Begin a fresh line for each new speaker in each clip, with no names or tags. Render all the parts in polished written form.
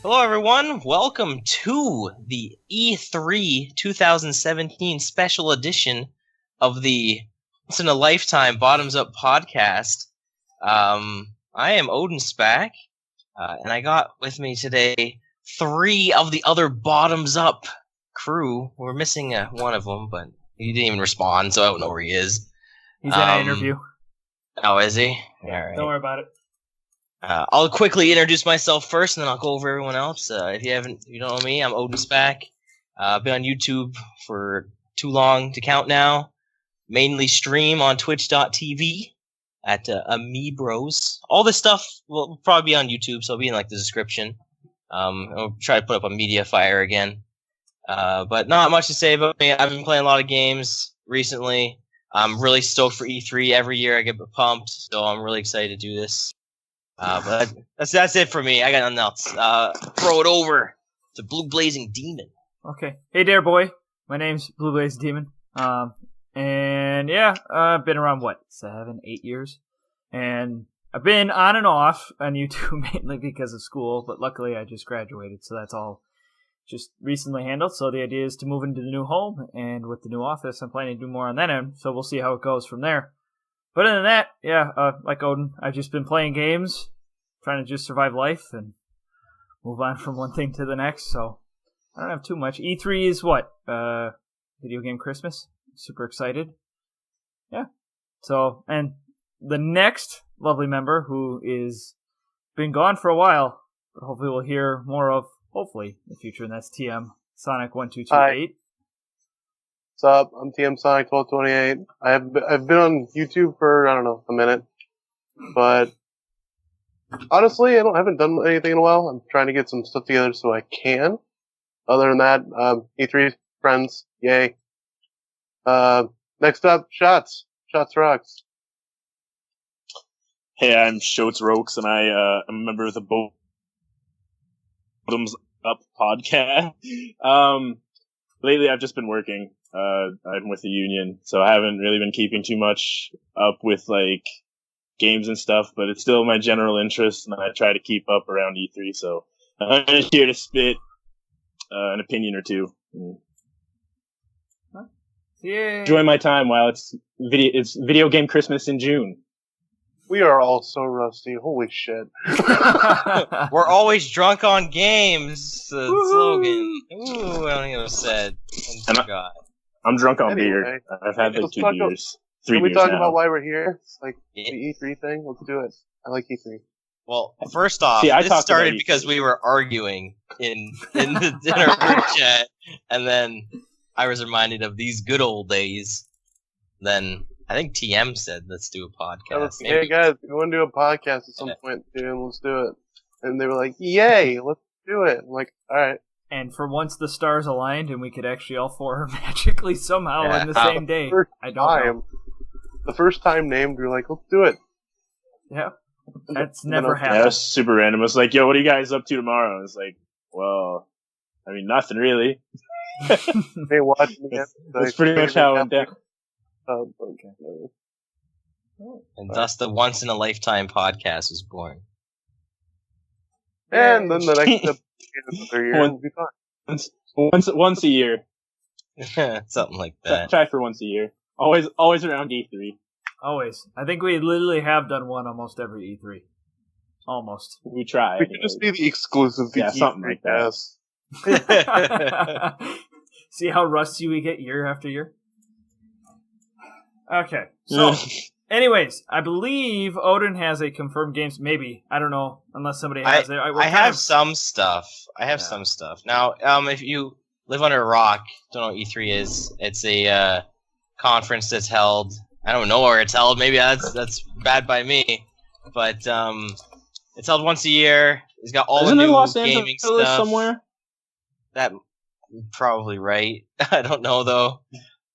Hello, everyone. Welcome to the E3 2017 special edition of the Once in a Lifetime BOTemzUp podcast. I am Odin Spack, and I got with me today 3 of the other BOTemzUp crew. We're missing one of them, but he didn't even respond, so I don't know where he is.
He's in an interview.
Oh, is he?
Yeah,
all right.
Don't worry about it.
I'll quickly introduce myself first, and then I'll go over everyone else. If you don't know me, I'm Odin Spack. I've been on YouTube for too long to count now. Mainly stream on Twitch.tv at Amebros. All this stuff will probably be on YouTube, so it'll be in the description. I'll try to put up a Mediafire again. But not much to say about me. I've been playing a lot of games recently. I'm really stoked for E3. Every year I get pumped, so I'm really excited to do this. But that's it for me. I got nothing else. Throw it over to Blue Blazing Demon.
Okay. Hey there, boy. My name's Blue Blaze Demon. And yeah, I've been around, 7, 8 years? And I've been on and off on YouTube mainly because of school, but luckily I just graduated, so that's all just recently handled. So the idea is to move into the new home, and with the new office, I'm planning to do more on that end, so we'll see how it goes from there. But other than that, yeah, like Odin, I've just been playing games, trying to just survive life and move on from one thing to the next, so I don't have too much. E3 is what? Video game Christmas. Super excited. Yeah. So, and the next lovely member who is been gone for a while, but hopefully we'll hear more of, hopefully, in the future, and that's TM Sonic1228.
Hi. What's up? I'm TM Sonic1228. I've been on YouTube for, I don't know, a minute. But honestly, I haven't done anything in a while. I'm trying to get some stuff together so I can. Other than that, E3 friends, yay. Next up, Shots. Shots rocks.
Hey, I'm Shots Rokes, and I'm a member of the BOTemzUp podcast. Lately I've just been working. I'm with the union, so I haven't really been keeping too much up with games and stuff, but it's still my general interest, and I try to keep up around E3, so I'm just here to spit an opinion or two.
Yeah.
Enjoy my time while it's video game Christmas in June.
We are all so rusty. Holy shit.
We're always drunk on games. The slogan. Ooh, I don't think it was said. I forgot.
I'm drunk on
Anyway,
beer. I've had 2 beers. 3
Can we
beers
talk
now.
about why we're here? It's the E3 thing. Let's do it. I like E3.
Well, first off,
See, I
this
talked
started
about
because we were arguing in the dinner group chat, and then I was reminded of these good old days. Then I think TM said, "Let's do a podcast."
Hey guys, we want to do a podcast at some point, dude. Let's do it. And they were like, "Yay, let's do it." I'm like, all right.
And for once, the stars aligned, and we could actually all four magically somehow on the same day. I don't know.
The first time named, we were like, let's do it.
Yeah. That's never happened.
Yeah, it was super random. It was like, yo, what are you guys up to tomorrow? And it's like, well, I mean, nothing really.
Hey, watch me.
That's pretty much how it went down.
Okay.
And thus the Once in a Lifetime podcast was born.
And then the next another year will be fine.
Once a year.
Something like that.
Try for once a year. Always around E3.
Always. I think we literally have done one almost every E3. Almost.
We try.
We could just be the exclusive
yeah,
E3
something like that.
See how rusty we get year after year? Okay. So, anyways, I believe Odin has a confirmed games. Maybe. I don't know. Unless somebody has it.
I have some stuff. Some stuff. Now, if you live under a rock, don't know what E3 is. It's a conference that's held. I don't know where it's held. Maybe that's bad by me. But it's held once a year. It's got all the new gaming stuff.
Somewhere?
That probably right. I don't know though.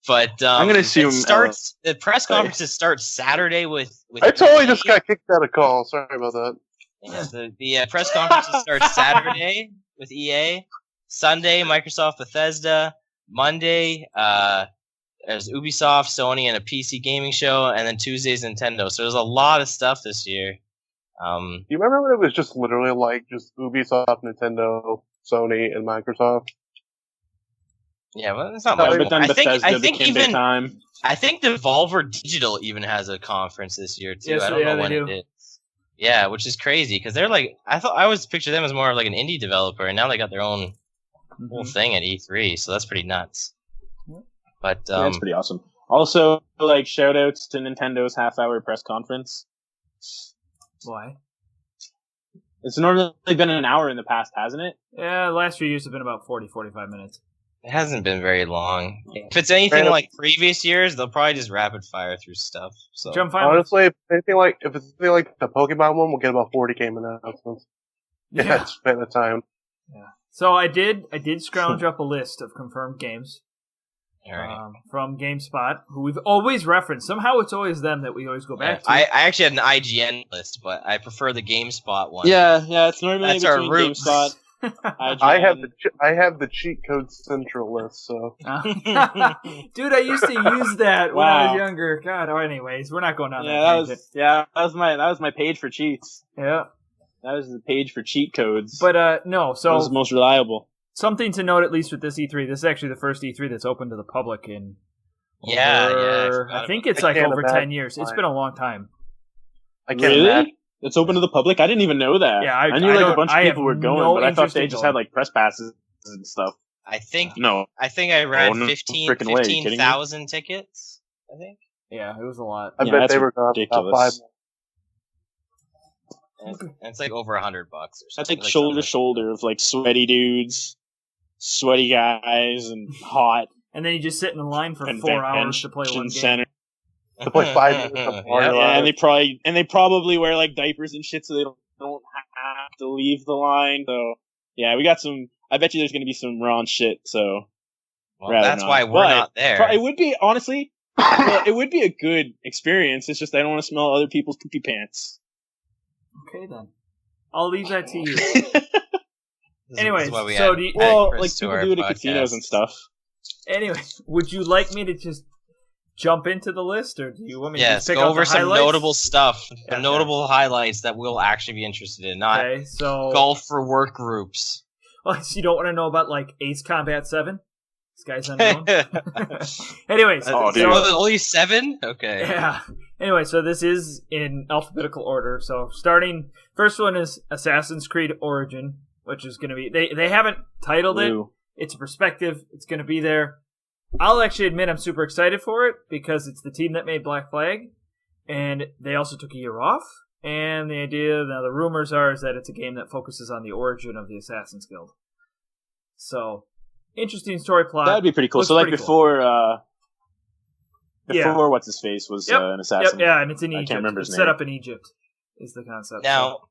But
I'm gonna assume
the press conferences start Saturday with
I totally just got kicked out of call. Sorry about that.
Yeah, the press conferences start Saturday with EA. Sunday, Microsoft, Bethesda. Monday, there's Ubisoft, Sony, and a PC gaming show. And then Tuesday's Nintendo. So there's a lot of stuff this year.
Do you remember when it was just literally like just Ubisoft, Nintendo, Sony, and Microsoft?
Yeah, well, it's not
No,
much.
But then
I think
Bethesda
think
became big
even
time.
I think Devolver Digital even has a conference this year too.
Yes,
I don't
yeah,
know
they
when
do.
it is. Yeah, which is crazy because they're like I always picture them as more of like an indie developer, and now they got their own whole thing at E3, so that's pretty nuts. But
Yeah, it's pretty awesome. Also, like shout outs to Nintendo's half-hour press conference.
Why?
It's normally been an hour in the past, hasn't it?
Yeah, the last few years have been about 45 minutes.
it hasn't been very long. If it's anything like previous years, they'll probably just rapid fire through stuff. So
Jump fine.
Honestly, if it's anything like the Pokemon one, we'll get about 40 game announcements.
Yeah.
That's spent the time.
Yeah. So I did scrounge up a list of confirmed games
all right.
from GameSpot, who we've always referenced. Somehow it's always them that we always go back to.
I actually had an IGN list, but I prefer the Gamespot one.
Yeah, it's normally
That's our
between
roots.
GameSpot.
I have the cheat code central list, so
Dude, I used to use that when I
Wow.
was younger. God, anyways, we're not going down
Yeah,
that tangent.
that was my page for cheats.
Yeah.
That was the page for cheat codes.
But no,
that was the
so
most reliable.
something to note at least with this E3. This is actually the first E3 that's open to the public in
I
I think
forgot
it's
I
like
can't
over
imagine
10 years. It's
why.
been a long time.
I can't
Really?
imagine.
It's open to the public? I didn't even know that.
Yeah,
I knew
I
like a
don't-
bunch
I
of
have
people were going,
no
but I thought
interest
they
in
just
going.
had like press passes and stuff.
I think
No.
I read
Oh, no
15
frickin' way. Are you kidding me?
15,000 tickets. I think.
Yeah, it was a lot.
I
Yeah,
bet
that's
they were going to about
ridiculous.
5.
And it's like over $100 or something.
That's like shoulder to shoulder of like sweaty dudes, sweaty guys, and hot
And then you just sit in line for 4 hours to play one
convention
game.
center.
To play 5 minutes of Mario
Yeah,
Live.
and they probably wear like diapers and shit, so they don't have to leave the line. So yeah, we got some. I bet you there's gonna be some raw shit. So
Well,
rather
that's
not.
why we're
But
not there.
it would be honestly, well, it would be a good experience. It's just I don't want to smell other people's poopy pants.
Okay, then. I'll leave that to you.
This
Anyways,
is why we
so
add
do you-
Well,
Chris
like
to
people
our
do it at
podcast.
casinos and stuff.
Anyway, would you like me to just jump into the list, or do you want me to
Yes,
just pick
go
out
over
the
some
highlights?
notable stuff,
Yeah,
some notable highlights that we'll actually be interested in, not
Okay, so
golf for work groups.
Well, so you don't want to know about like Ace Combat 7? This guy's unknown. Anyways,
Oh, dude.
so,
Only 7? Okay.
yeah. Anyway, so this is in alphabetical order. So starting, first one is Assassin's Creed Origin, which is going to be, they haven't titled it.
Ooh.
It's a perspective. It's going to be there. I'll actually admit I'm super excited for it because it's the team that made Black Flag, and they also took a year off. And the idea, now the rumors are, is that it's a game that focuses on the origin of the Assassin's Guild. So, interesting story plot.
That'd be pretty cool.
Looks
So like
pretty
before,
Yeah.
what's his face was
Yep,
an assassin.
Yep, yeah, and it's in
I
Egypt.
can't remember his
It's set
name.
up in Egypt, is the concept.
Now,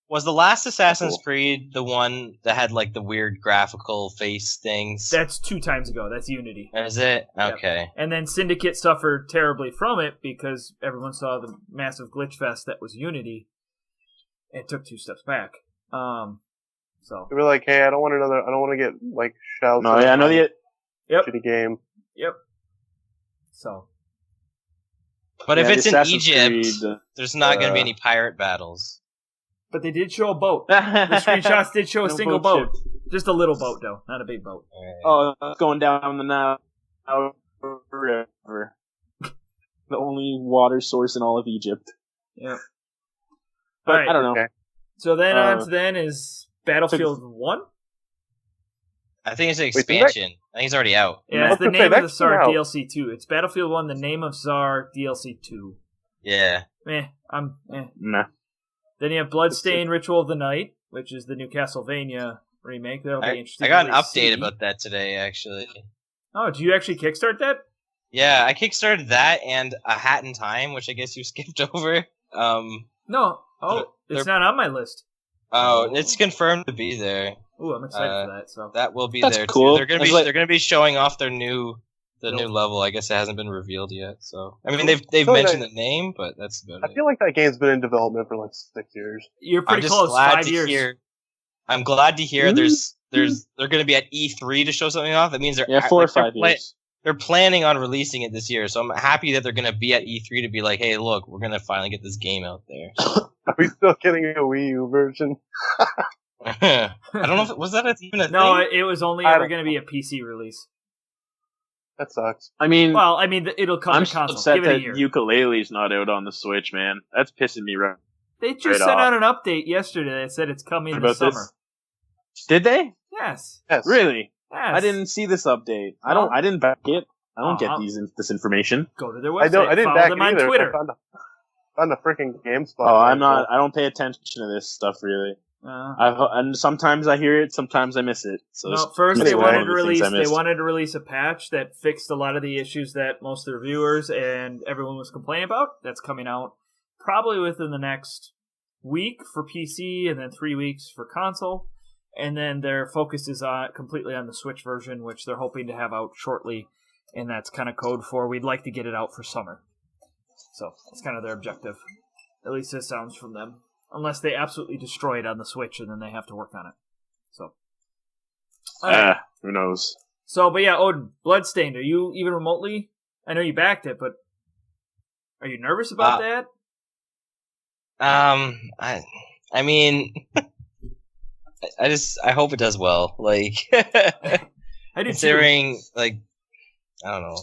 was the last Assassin's
Cool.
Creed the one that had like the weird graphical face things?
So that's 2 times ago. That's Unity.
Is it?
Yep.
Okay.
And then Syndicate suffered terribly from it because everyone saw the massive glitch fest that was Unity and took 2 steps back. So,
They were like, hey, I don't want to get, like, shouts.
No, yeah, I know the.
yep,
Shitty game.
yep. So,
But if
yeah,
it's
the
in
Assassin's
Egypt,
Creed,
there's not going to be
uh,
any pirate battles.
but they did show a boat. The screenshots did show a
No
single
boat
boat.
ship.
Just a little boat, though, not a big boat.
Alright.
Oh, it's going down the Nile River. The only water source in all of Egypt.
Yeah.
But
Alright.
I don't know.
Okay.
So then
Uh,
on to then is Battlefield 1.
I think it's an
Wait, didn't
expansion. I think it's already out.
Yeah, it's the
I was gonna say,
name of the
that's
Czar
out.
DLC 2. It's Battlefield 1, the name of Czar DLC 2.
Yeah.
Eh.
Nah.
Then you have Bloodstained Ritual of the Night, which is the new Castlevania remake. That'll be interesting.
I got an
to
update
see.
about that today, actually.
Oh, did you actually kickstart that?
Yeah, I kickstarted that and A Hat in Time, which I guess you skipped over.
No. Oh, it's not on my list.
It's confirmed to be there.
Ooh, I'm excited for that. So
That will be
That's
there
cool.
too.
That's like-
They're gonna be showing off their new
Nope.
level. I guess it hasn't been revealed yet. So I mean they've
So
mentioned
nice.
the name, but that's about
I
it.
feel like that game's been in development for, like, 6 years.
you're
I'm
pretty
just
close.
glad
5
to
years.
hear. I'm glad to hear
Mm-hmm.
they're going to be at E3 to show something off. That means they're
Yeah, 4 or
like, they're
5 years.
They're planning on releasing it this year, so I'm happy that they're going to be at E3 to be like, hey, look, we're going to finally get this game out there.
Are we still getting a Wii U version?
I don't know if was that even a
No,
thing?
it was only
I
ever
don't
going to be a PC release.
That sucks.
I mean,
Well, I mean, it'll come
I'm
to console.
upset
Give it a
that
year.
Ukulele's not out on the Switch, man. That's pissing me right.
They just
right
sent
off.
out an update yesterday that said it's coming
About
this summer.
this? Did they?
Yes.
Yes.
Really?
Yes.
I didn't see this update.
Well-
I didn't back it. I don't
Oh,
get this information.
Go to their
I
website.
didn't
Follow
back
them
it
on
either.
Twitter.
I found a freaking GameSpot.
Oh, I'm
article.
not. I don't pay attention to this stuff really.
Uh,
And sometimes I hear it, sometimes I miss it. So
no, first they
Anyway.
wanted to
one of the things
release.
I
They
missed.
wanted to release a patch that fixed a lot of the issues that most of the reviewers and everyone was complaining about. That's coming out probably within the next week for PC, and then 3 weeks for console. And then their focus is completely on the Switch version, which they're hoping to have out shortly. And that's kind of code for we'd like to get it out for summer. So that's kind of their objective. At least this sounds from them. Unless they absolutely destroy it on the Switch, and then they have to work on it. So. Alright.
Who knows?
So, but yeah, Odin, Bloodstained, are you even remotely? I know you backed it, but are you nervous about that?
I mean, I hope it does well. Like,
I do too.
considering, like, I don't know.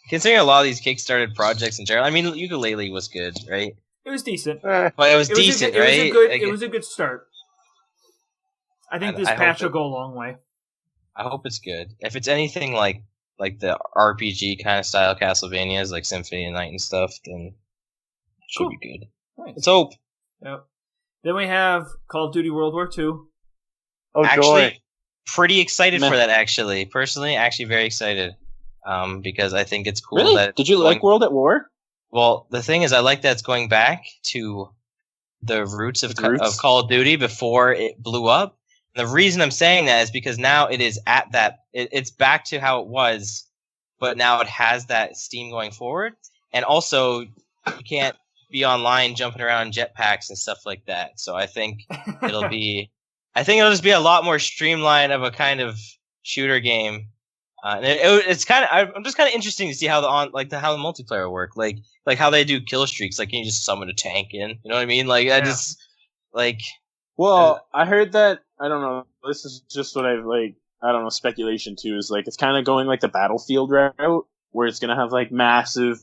Considering a lot of these Kickstarted projects in general, I mean, Ukulele was good, right?
It was decent.
But it was decent, right?
It was a good start. I think this
I
patch
hope
will go a long way.
I hope it's good. If it's anything like the RPG kind of style Castlevanias, like Symphony of the Night and stuff, then it should
Cool.
be good.
Nice.
Let's hope.
Yep. Then we have Call of Duty World War II.
Oh,
Actually,
joy.
pretty excited
Meh.
for that. Actually, personally, actually very excited. Because I think it's cool
Really?
that
Did you like World at War?
Well, the thing is, I like that it's going back to the roots of
Roots?
Call of Duty before it blew up. And the reason I'm saying that is because now it is at that. It's back to how it was, but now it has that steam going forward. And also, you can't be online jumping around in jetpacks and stuff like that. So I think it'll just be a lot more streamlined of a kind of shooter game. And it's kind of, I'm just kind of interesting to see how how the multiplayer will work, like how they do kill streaks. Like, can you just summon a tank in? You know what I mean? Like, I just like.
Well, I heard that. I don't know. This is just what I've I don't know. Speculation too is it's kind of going like the Battlefield route, where it's gonna have massive,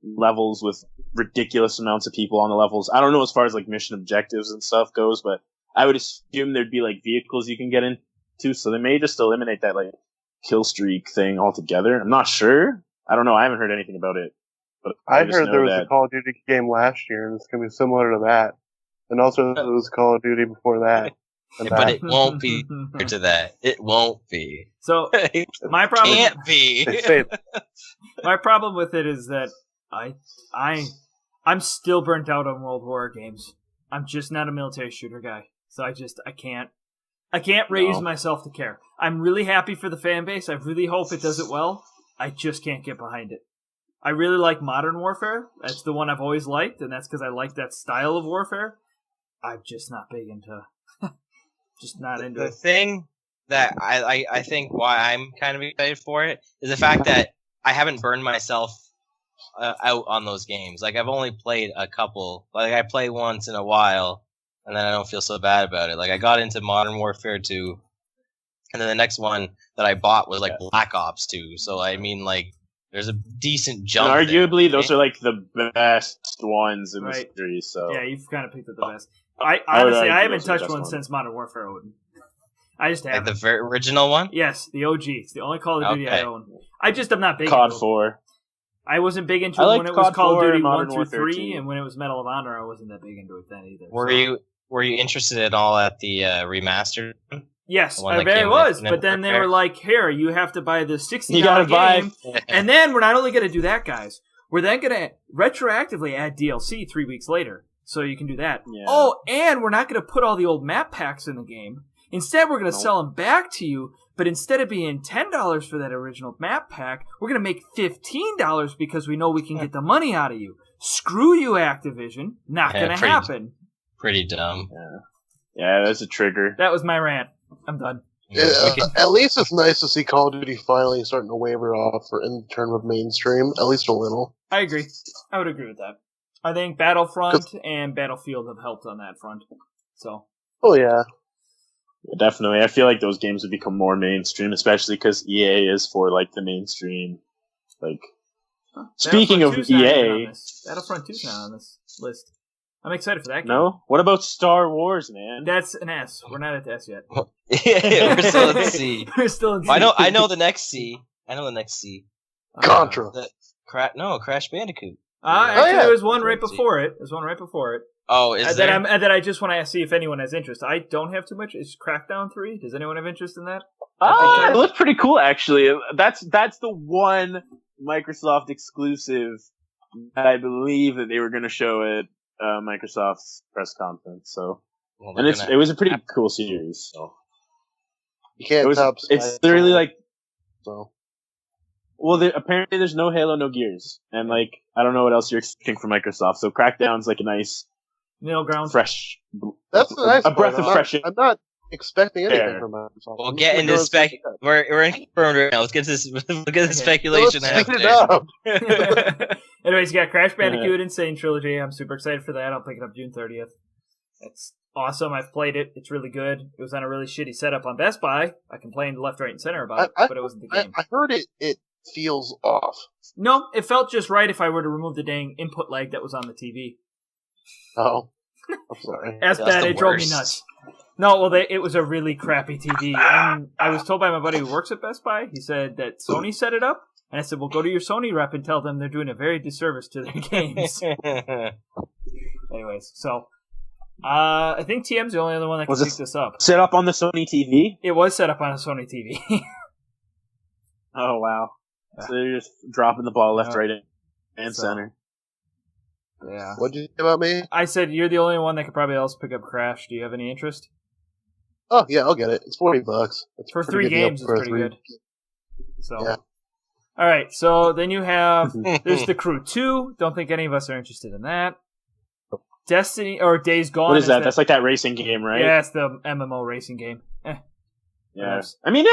levels with ridiculous amounts of people on the levels. I don't know as far as mission objectives and stuff goes, but I would assume there'd be vehicles you can get in. Too, so they may just eliminate that kill streak thing altogether. I'm not sure. I don't know. I haven't heard anything about it. But
I
just
heard
know
there was
that
a Call of Duty game last year, and it's going to be similar to that. And also, there was Call of Duty before that. And
But
that.
it won't be to that. It won't be.
So
It
my problem,
can't be.
They say
my problem with it is that I'm still burnt out on World War games. I'm just not a military shooter guy, so I can't raise myself to care. I'm really happy for the fan base. I really hope it does it well. I just can't get behind it. I really like Modern Warfare. That's the one I've always liked, and that's because I like that style of warfare. I'm just not big into. Just not into
The
it.
thing that I think why I'm kind of excited for it is the fact that I haven't burned myself out on those games. I've only played a couple. I play once in a while, and then I don't feel so bad about it. I got into Modern Warfare 2, and then the next one that I bought was Black Ops 2. So I mean, there's a decent jump.
And arguably,
there,
those are the best ones in the
Right.
series. So
Yeah, you've kind of picked up the best. I
I would
honestly, I
argue
haven't
those are the
touched
best
one
ones.
since Modern Warfare Odin. I just haven't.
the very original one.
Yes, the OG. It's the only Call of Duty I
Okay.
own. I'm not big
COD
into it.
4.
I wasn't big into
I
it
liked
when it was
COD
Call of
4
Duty
and
1
Modern
through
Warfare
3,
2.
and when it was Medal of Honor, I wasn't that big into it then either.
Were you interested at all at the remastered?
Yes,
The one
I
that
very
came
was,
with
but then they
Never
were like, here, you have to buy the $60
You gotta buy.
game, and then we're not only going to do that, guys, we're then going to retroactively add DLC 3 weeks later, so you can do that.
Yeah.
Oh, and we're not going to put all the old map packs in the game. Instead, we're going to
Nope.
sell them back to you, but instead of being $10 for that original map pack, we're going to make $15 because we know we can get the money out of you. Screw you, Activision. Not
Yeah,
going to
pretty-
happen.
Pretty dumb.
Yeah, that's a trigger.
That was my rant. I'm done.
Yeah, at least it's nice to see Call of Duty finally starting to waver off in terms of mainstream, at least a little.
I agree. I would agree with that. I think Battlefront and Battlefield have helped on that front. So.
Oh yeah.
Definitely. I feel like those games have become more mainstream, especially because EA is for like the mainstream. Like, speaking of EA,
Battlefront 2's not on this list. I'm excited for that game.
No? What about Star Wars, man?
That's an S. We're not at the S yet.
Yeah, we're still at C.
We're still in C.
I know the next C.
Contra.
Crash Bandicoot.
Actually, there was one right before it.
Oh, is there?
And then I just want to see if anyone has interest. I don't have too much. Is Crackdown 3? Does anyone have interest in that?
It looks pretty cool, actually. That's the one Microsoft exclusive that I believe that they were going to show at Microsoft's press conference. So, and it was a pretty cool series. So
you can't top.
It's literally like.
So.
Well, apparently there's no Halo, no Gears, and like I don't know what else you're expecting from Microsoft. So Crackdown's like a nice
middle ground,
fresh. That's a breath of fresh air. I'm not expecting anything from Microsoft.
We'll get into spec. We're in confirmed right now. Let's get this. Look at the speculation happening.
Anyways, you got Crash Bandicoot Insane Trilogy. I'm super excited for that. I'll pick it up June 30th. It's awesome. I've played it. It's really good. It was on a really shitty setup on Best Buy. I complained left, right, and center about it, but it wasn't the game.
I heard it feels off.
No, it felt just right if I were to remove the dang input lag that was on the TV.
Oh. I'm sorry.
That's bad. It drove me nuts. No, well, it was a really crappy TV. And I was told by my buddy who works at Best Buy, he said that Sony set it up. And I said, well, go to your Sony rep and tell them they're doing a very disservice to their games. Anyways, so I think TM's the only other one that can pick this up.
Set up on the Sony TV?
It was set up on a Sony TV.
Oh, wow. Yeah. So they're just dropping the ball left, right, and center.
Yeah.
What'd you say about me?
I said you're the only one that could probably else pick up Crash. Do you have any interest?
Oh, yeah, I'll get it. It's $40. It's
for 3 games, it's pretty good. So,
yeah.
All right, so then you have, there's The Crew 2. Don't think any of us are interested in that. Destiny, or Days Gone.
What is that? That's like that racing game, right?
Yeah, it's the MMO racing game.
Yeah. I mean,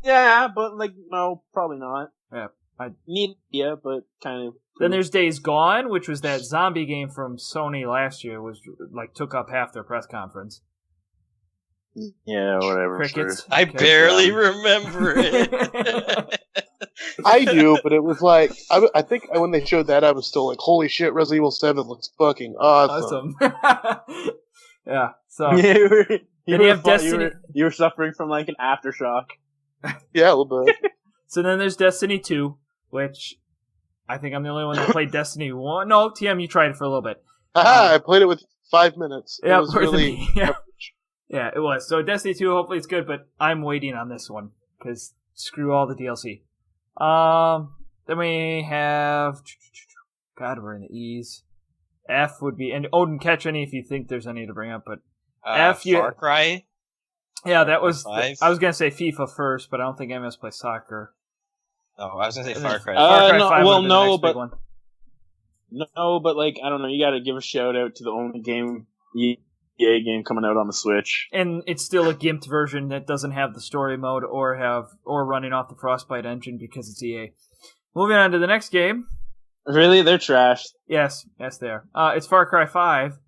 yeah, but like, no, probably not.
Yeah.
But kind of.
Then there's Days Gone, which was that zombie game from Sony last year, was like took up half their press conference.
Yeah, whatever.
Crickets.
Sure. I barely remember it.
I do, but it was like I think when they showed that, I was still like, "Holy shit, Resident Evil 7 looks fucking awesome!"
Yeah. So
you have Destiny. You were suffering from like an aftershock.
Yeah, a little bit.
So then there's Destiny 2, which I think I'm the only one that played Destiny 1. No, TM, you tried it for a little bit.
I played it with 5 minutes.
Yeah,
it was really.
Yeah, it was. So Destiny 2, hopefully it's good, but I'm waiting on this one because screw all the DLC. Then we have. God, we're in the E's. F would be, and Odin, catch any if you think there's any to bring up, but F.
Far Cry.
Yeah, that was. I was gonna say FIFA first, but I don't think MS plays soccer.
Oh, I was gonna say Far Cry.
Far Cry 5
no, but like I don't know. You got to give a shout out to the only EA game coming out on the Switch,
and it's still a gimped version that doesn't have the story mode or running off the Frostbite engine because it's EA. Moving on to the next game.
Really, they're trashed.
Yes, they are. It's Far Cry 5.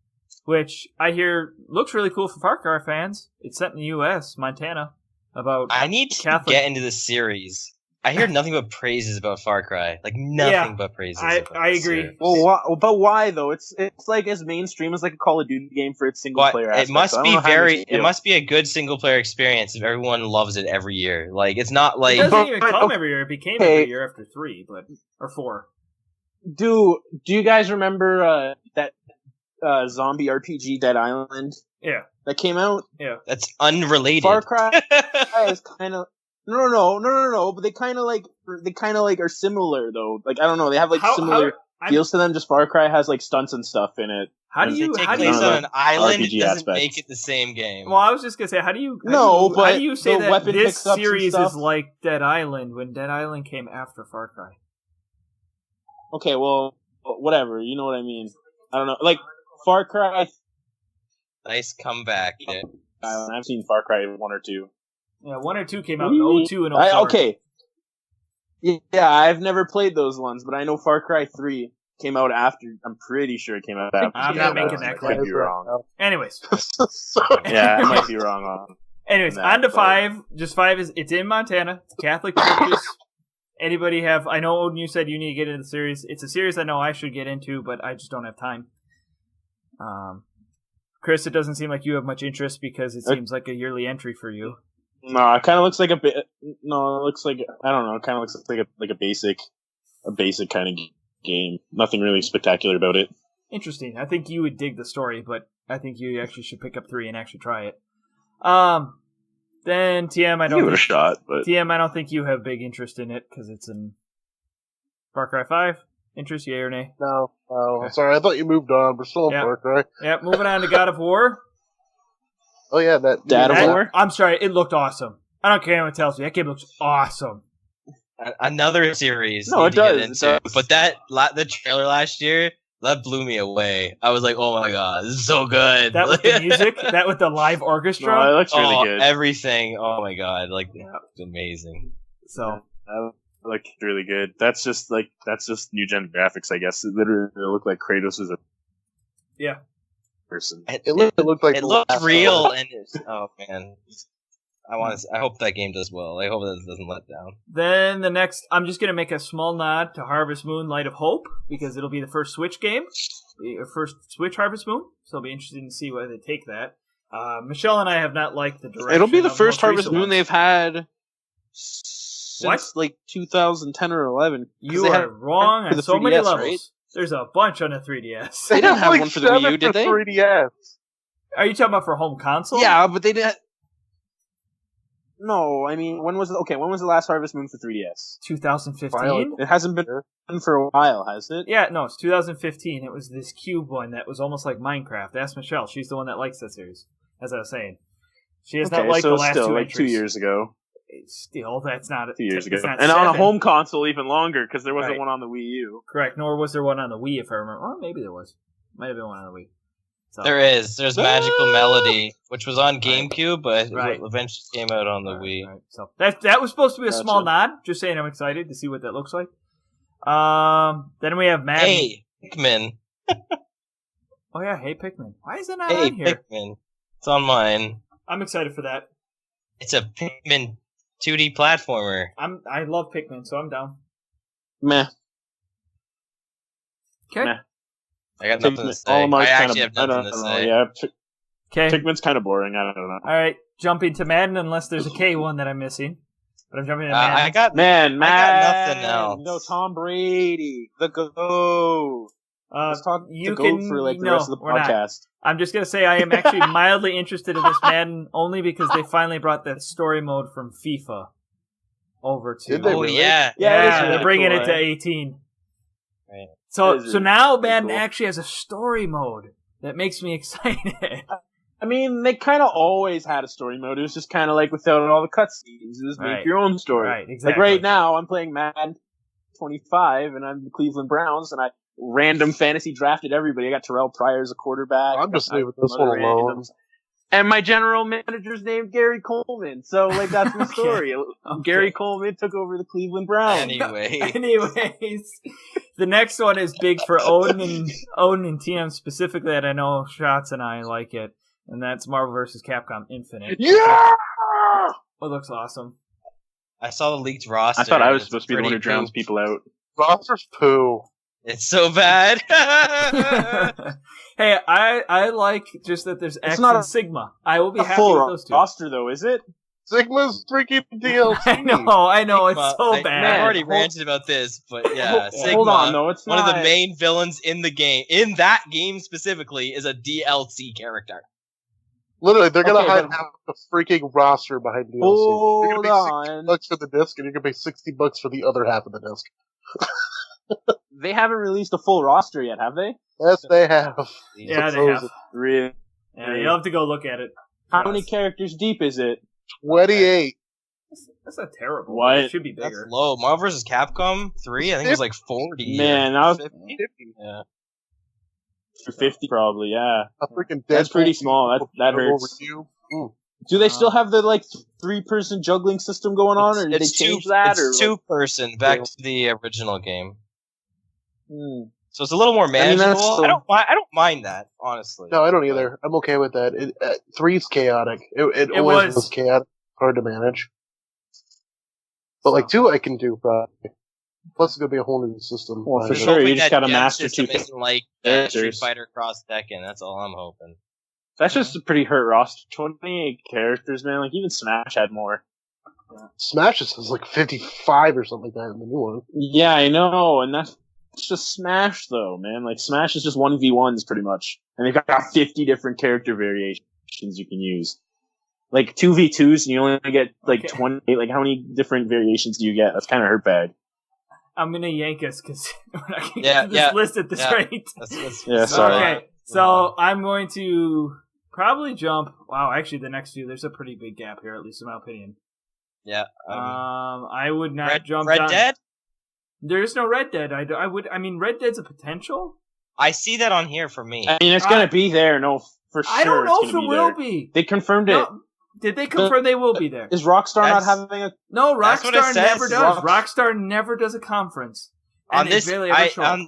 Which I hear looks really cool for Far Cry fans. It's set in the U.S., Montana.
I need to get into the series. I hear nothing but praises about Far Cry. Like, nothing but praises.
I agree.
Well, but why, though? It's like as mainstream as like a Call of Duty game for its single-player aspect.
It must be a good single-player experience if everyone loves it every year. Like, it's not like...
It doesn't even come every year. It became every year after 3, or 4.
Do you guys remember that zombie RPG Dead Island?
Yeah.
That came out?
Yeah.
That's unrelated.
Far Cry is kind of... No, but they kind of like are similar though. Like I don't know, they have like similar feels to them. Just Far Cry has like stunts and stuff in it.
How do you take place on an island? It doesn't make it the same game.
Well, I was just gonna say, how do you say that this series is like Dead Island when Dead Island came after Far Cry?
Okay, well, whatever. You know what I mean. I don't know. Like Far Cry.
Nice comeback.
I've seen Far Cry 1 or 2.
Yeah, 1 or 2 came out in 02 and 04.
Okay. Yeah, I've never played those ones, but I know Far Cry 3 came out after. I'm pretty sure it came out after.
I'm not making that
I could
claim.
be wrong.
Anyways.
Yeah, I might be wrong on.
Anyways,
that,
on to
but-
5. Just 5 is it's in Montana. It's Catholic churches. Anybody have? I know Odin, you said you need to get into the series. It's a series I know I should get into, but I just don't have time. Chris, it doesn't seem like you have much interest because it seems like a yearly entry for you.
No, it kind of looks like a bit. No, it looks like I don't know. It kind of looks like a basic kind of game. Nothing really spectacular about it.
Interesting. I think you would dig the story, but I think you actually should pick up 3 and actually try it. Then TM, I
Give it a
don't
shot, but
TM, I don't think you have big interest in it because it's in Far Cry 5. Interest, yay or nay?
No.
Okay.
Sorry, I thought you moved on. We're still in
Yeah.
Far Cry.
Yep. Moving on to God of War.
Oh yeah, that
Dad of
That-
War?
I'm sorry, it looked awesome. I don't care anyone tells me. That game looks awesome.
Another series.
No,
need
it
to get
does, it
into.
does.
But the trailer last year, that blew me away. I was like, oh my god, this is so good.
That with the music, that with the live
no,
orchestra.
it looks really good.
Everything. Oh my god, like yeah, it's amazing.
So
That looked really good. That's just new gen graphics, I guess. It literally looked like Kratos is a
yeah.
person.
it looked like
It
the
looked
last
real,
one.
and oh man, I hope that game does well. I hope that doesn't let down.
Then the next, I'm just gonna make a small nod to Harvest Moon: Light of Hope because it'll be the first Switch game, the first Switch Harvest Moon. So it'll be interesting to see where they take that. Michelle and I have not liked the direction.
It'll be the
of
first
most
Harvest
recent
Moon
ones.
they've had since like 2010 or 11. 'Cause
You
they
are
had
wrong
for
on
the
so many
3DS,
levels.
right?
There's a bunch on the 3DS.
They didn't have
like
one for the Wii U,
7
did they?
3DS.
Are you talking about for home console?
Yeah, but they didn't. No, I mean, when was the last Harvest Moon for 3DS?
2015.
It hasn't been for a while, has it?
Yeah, no, it's 2015. It was this cube one that was almost like Minecraft. Ask Michelle. She's the one that likes that series. As I was saying, she has not liked
so
the last
still,
2
like
entries.
2 years ago.
Still, that's not
2 years ago.
it's not
And on a
7.
home console, even longer, because there wasn't
Right.
one on the Wii U.
Correct. Nor was there one on the Wii, if I remember. Or maybe there was. Might have been one on the Wii. So,
There's Magical Melody, which was on GameCube, but
Right.
it eventually came out on the Wii.
Right. So that was supposed to be a
Gotcha.
small nod. Just saying, I'm excited to see what that looks like. Then we have Madden.
Hey, Pikmin.
Oh yeah, hey Pikmin. Why is that not
Hey,
on here?
Pikmin. It's on mine.
I'm excited for that.
It's a Pikmin 2D platformer.
I love Pikmin, so I'm down.
Meh.
Okay.
Meh.
I got nothing to say.
All of
I
mine's
actually
kinda-
have
I
nothing to
don't know,
say.
Yeah,
Okay.
Pikmin's kind of boring. I don't know.
All right. Jumping to Madden, unless there's a K one that I'm missing. But I'm jumping to Madden.
I got
Man,
I got nothing else.
No, Tom Brady, the GOAT. Let's talk
you
the GOAT
can
for like the
no,
rest of the
we're not.
podcast.
I'm just gonna say I am actually mildly interested in this Madden only because they finally brought that story mode from FIFA over to.
Did they
Oh
really?
yeah.
Yeah, it is
they're
really
bringing
cool,
it to
eh?
18.
Right.
So
It is
so
really
now Madden
cool.
actually has a story mode that makes me excited.
I mean, they kind of always had a story mode. It was just kind of like without all the cutscenes. It was
Right.
make your own story.
Right,
Like
exactly.
right now, I'm playing Madden 25, and I'm the Cleveland Browns, and I random fantasy drafted everybody. I got Terrell Pryor as a quarterback.
I'm just
I-
leaving this
other
one alone.
randoms. And my general manager's named Gary Coleman. So, like, that's the
Okay.
story.
Okay.
Gary Coleman took over the Cleveland Browns.
Anyway.
Anyways, the next one is big for Odin and TM specifically that I know Shots and I like it, and that's Marvel vs. Capcom Infinite.
Yeah!
It looks awesome.
I saw the leaked roster.
I thought I was
It's
supposed to be the one who
pretty
drowns
poop.
people out.
Roster's poo.
It's so bad.
Hey, I like just that there's X
not
and
a-
Sigma. I will be
A
happy
full
with those two.
roster, though, is it?
Sigma's freaking DLC.
I know, it's
Sigma,
so
I've
bad.
already
Hold-
ranted about this, but yeah, Sigma,
Hold on, though. It's
one
not.
of the main villains in the game, in that game specifically, is a DLC character.
Literally, they're gonna
Okay,
hide
but-
half the freaking roster behind DLC.
Hold
You're gonna pay
on.
$60 for the disc, and you're gonna pay $60 for the other half of the disc.
They haven't released a full roster yet, have they?
Yes, they have.
Yeah, they
Suppose
have.
Really?
Yeah, you'll have to go look at it.
How many characters deep is it?
28.
That's not terrible.
What?
It should be
That's
bigger.
low. Marvel vs. Capcom 3, I think it was like 40.
Man, I was
50. Yeah.
for 50 probably, yeah.
A freaking
That's
Deadpool
pretty small. That
over
hurts.
you.
Do they still have the like 3-person juggling system going on, or did they change that?
It's
Or
two-person, back to the original game.
Hmm.
So it's a little more
mean, that's
manageable.
still-
I don't mind that, honestly.
No, I don't either. I'm okay with that. 3's chaotic. It always was chaotic, hard to manage. But like 2, I can do probably. Plus, it's gonna be a whole new system.
Well, for
Just
sure,
hoping
you just
that
gotta
dev
master
system
2
isn't like
characters.
Street Fighter Cross Tekken. That's all I'm hoping.
That's just a pretty hurt roster. 28 characters, man. Like, even Smash had more.
Smash is like 55 or something like that in the new one.
Yeah, I know, and that's just Smash, though, man. Like, Smash is just 1v1s, pretty much. And they've got 50 different character variations you can use. Like, 2v2s, and you only get, like, 20. Like, how many different variations do you get? That's kind of hurt bad.
I'm gonna yank us, because we're not gonna
Yeah,
get this
yeah,
list at this
yeah.
rate.
Yeah, sorry.
Okay, so I'm going to probably jump... Wow, actually, the next few, there's a pretty big gap here, at least in my opinion.
Yeah.
I would not jump
Red
down...
Dead?
There is no Red Dead. I mean, Red Dead's a potential.
I see that on here for me.
I mean, it's gonna be there, no, for sure.
I don't know
it's
if
gonna
it will
there.
be.
They confirmed it.
No, did they confirm they will be there?
Is Rockstar not
That's-
having a...
No,
That's what it
Rockstar
says.
never does.
Rock-
Rockstar never does a conference. And
On
they
this,
barely ever show up.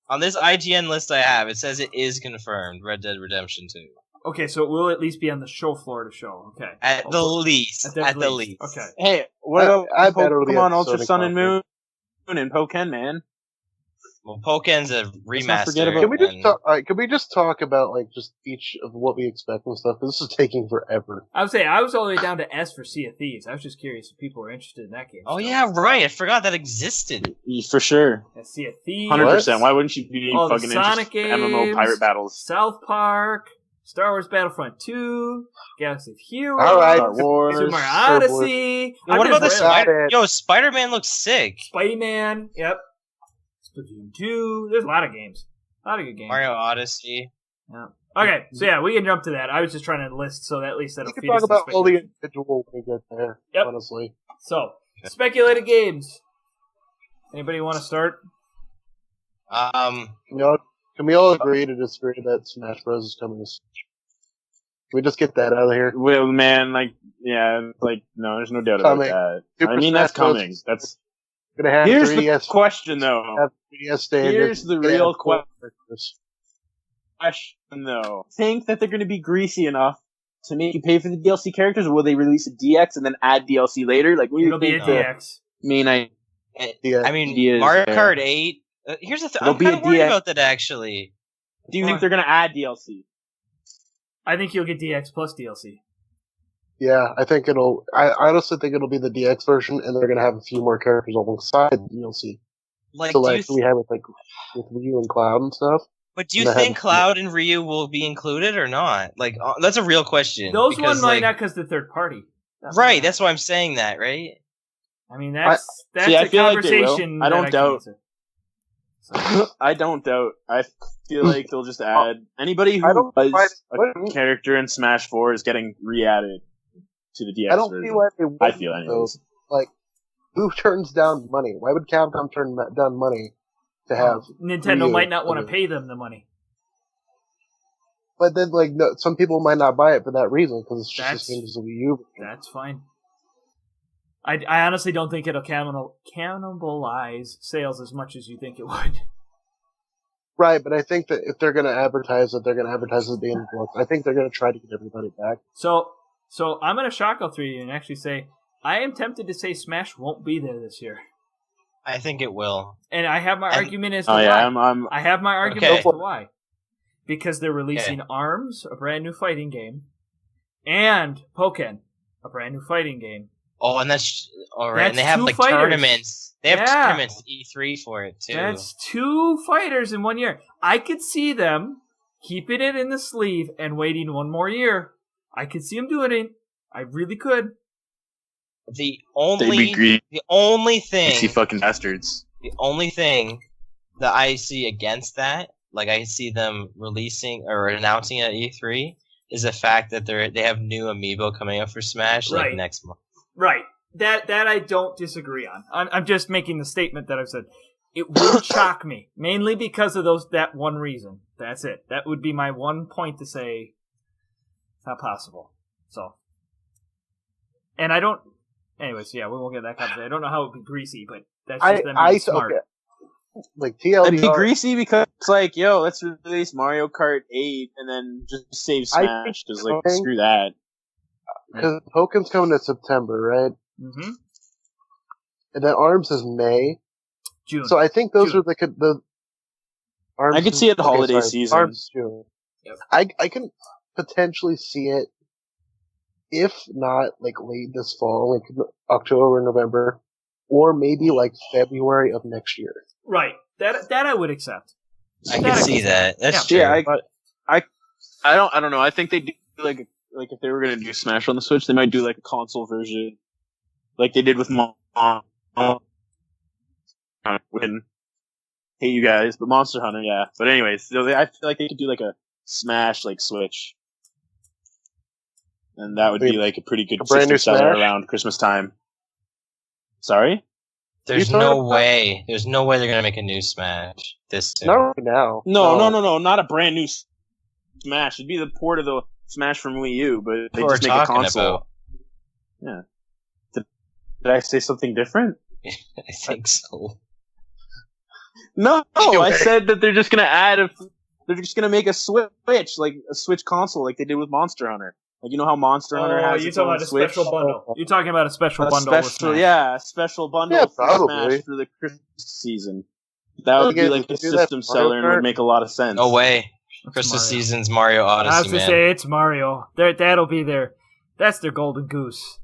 on this IGN list I have, it says it is confirmed. Red Dead Redemption 2.
Okay, so it will at least be on the show floor to show. Okay.
At the least. At the least.
Okay.
Hey, what
I
about
bet it'll be
Pokemon
at
Ultra
Sony
Sun and Moon
conference.
and Pokken, man?
Well, Poken's a remaster.
forget about-
Can we just
and-
talk? All right, can we just talk about like just each of what we expect and stuff? Because this is taking forever.
I would say I was all the way down to S for Sea of Thieves. I was just curious if people were interested in that game.
Oh,
still.
yeah, right. I forgot that existed.
For sure.
Yeah, Sea of Thieves.
100%. Why wouldn't you be
All the
fucking
Sonic
interested in MMO
games.
pirate battles?
South Park. Star Wars Battlefront 2. Galaxy of Heroes.
All right.
Star Wars.
Super Mario Odyssey.
Yo, what about the
Spider-
Yo, Spider-Man looks sick.
Spidey-Man. Yep. Splatoon 2. There's a lot of games. A lot of good games.
Mario Odyssey.
Yeah. Okay, so yeah, we can jump to that. I was just trying to list so that at least that'll
We can
feed
talk
us some
about all the
speculation.
individual when we get there.
Yep.
Honestly,
So, speculated games. Anybody want to start?
Um,
can we all agree to disagree that Smash Bros is coming to Switch? Can we just get that out of here?
Well, man, like, yeah, like, no, there's no doubt about
Coming.
that.
Super
I mean,
Smash
that's
Bros.
coming. That's
Gonna have
Here's
3DS.
the question, though.
Have 3DS standard.
Here's the
gonna
real
have four characters.
question, though. Think that they're going to be greasy enough to make you pay for the DLC characters, or will they release a DX and then add DLC later? Like, what do you
It'll be a
think?
DX.
Yeah.
I mean,
Idea is
Mario
there.
Kart 8. Here's the thing.
It'll
I'm
be
kind
a
of worried
DX.
about that, actually.
Do you think they're going to add DLC?
I think you'll get DX plus DLC.
Yeah, I think it'll. I honestly think it'll be the DX version, and they're gonna have a few more characters alongside the DLC.
Like,
So
do you
like we have with like with Ryu and Cloud and stuff.
but do you
and I
think
haven't-
Cloud and Ryu will be included or not? Like, that's a real question.
Those
because,
one might
like,
not because they're third party.
Right, that's why I'm saying that, right?
I mean, that's
See, I
a
feel like they will.
conversation.
I don't
that
doubt.
can answer. So,
I don't doubt. I feel like they'll just add anybody
I
who
don't
was
find
a
it-
character in Smash 4 is getting re-added to the DX
I don't
version.
feel like they would.
I feel anyways.
Like, who turns down money? Why would Capcom turn down money to have?
Nintendo
Ryu
might not want to
in it?
pay them the money.
But then, like, no, some people might not buy it for that reason because it's just
That's-
the same as the Wii U.
That's fine. I honestly don't think it'll cannibalize sales as much as you think it would.
Right, but I think that if they're going to advertise it, they're going to advertise it being booked. I think they're going to try to get everybody back.
So I'm going to shock all three of you and actually say I am tempted to say Smash won't be there this year,
I think it will.
and I have my
And-
argument as to
Oh
why.
yeah, I'm
I have my argument
Okay.
as to why. Because they're releasing ARMS, a brand new fighting game, and Pokken, a brand new fighting game.
Oh, and that's all right.
That's
And they have
two
like
fighters.
tournaments. They have
Yeah.
tournaments at E3 for it too.
That's 2 fighters in 1 year. I could see them keeping it in the sleeve and waiting 1 more year. I could see them doing it. I really could.
the
they'd be
only
greedy,
the only thing
fucking bastards.
the only thing that I see against that, like I see them releasing or announcing at E3, is the fact that they have new amiibo coming up for Smash like
Right.
next month.
Right. That I don't disagree on. I'm just making the statement that I've said. It would shock me, mainly because of that one reason. That's it. That would be my one point to say it's not possible. So, and I don't. Anyways, yeah, we won't get that conversation. I don't know how it would be greasy, but that's just them being smart.
Okay. like
It'd be
TLDR.
greasy because it's like, yo, let's release Mario Kart 8 and then just save Smash. Because, like, screw that.
Because Pokemon's coming in September, right?
Mm-hmm.
And then ARMS is May.
June.
So I think those
June.
are the ARMS.
I could see it the holiday season.
ARMS June.
Yep.
I can potentially see it, if not like late this fall, like October, November, or maybe like February of next year.
Right. That I would accept.
I can see that. That's true.
Yeah, I don't know. I think they do like if they were gonna do Smash on the Switch, they might do like a console version, like they did with when hate you guys, but Monster Hunter, yeah. But anyways, I feel like they could do like a Smash like Switch, and that would be like a pretty good
brand new
system seller
Smash?
around Christmas time. Sorry?
There's
You
no
talking
way. There's no way they're gonna make a new Smash this soon.
Not right now.
No, not a brand new Smash. It'd be the port of the Smash from Wii U, but they
What
just
we're
make a
talking
console.
about.
Yeah. Did I say something different?
I think so.
No,
Anyway.
I said that they're just gonna they're just gonna make a Switch, like a Switch console, like they did with Monster Hunter. Like, you know how Monster Hunter has
you're
its
talking
own
about a
Switch?
special bundle. You're talking about a special bundle with
special,
Smash.
yeah, a special bundle
Yeah,
for
probably.
Smash for the Christmas season. That would be
Again,
like
they
a
do that
system
for Mario
seller and would
Kart?
make a lot of sense.
No way.
It's
Christmas
Mario.
season's Mario
I was
Odyssey,
to
man.
say it's Mario. That'll be that's their golden goose.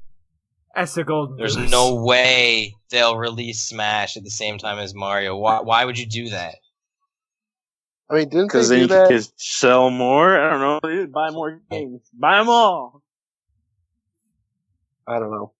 That's their golden
There's
goose.
no way they'll release Smash at the same time as Mario. Why would you do that?
I mean, didn't
Because
they
then
do
you
that?
could sell more. I don't know. Dude, buy more games. Buy them all.
I don't know.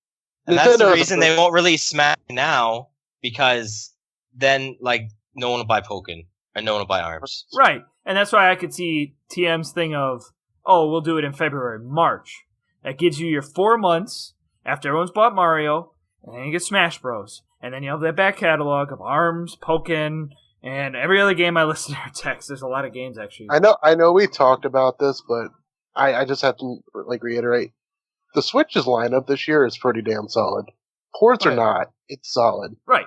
And that's the
Nintendo-
reason they won't release Smash now, because then, like, no one will buy Pokken, and no one will buy ARMS.
Right. And that's why I could see TM's thing of, oh, we'll do it in February, March. That gives you your 4 months after everyone's bought Mario, and then you get Smash Bros. And then you have that back catalog of ARMS, Pokken, and every other game I listed in our text. There's a lot of games, actually.
I know we talked about this, but I just have to like reiterate. The Switch's lineup this year is pretty damn solid. Ports or
Right.
not, it's solid.
Right.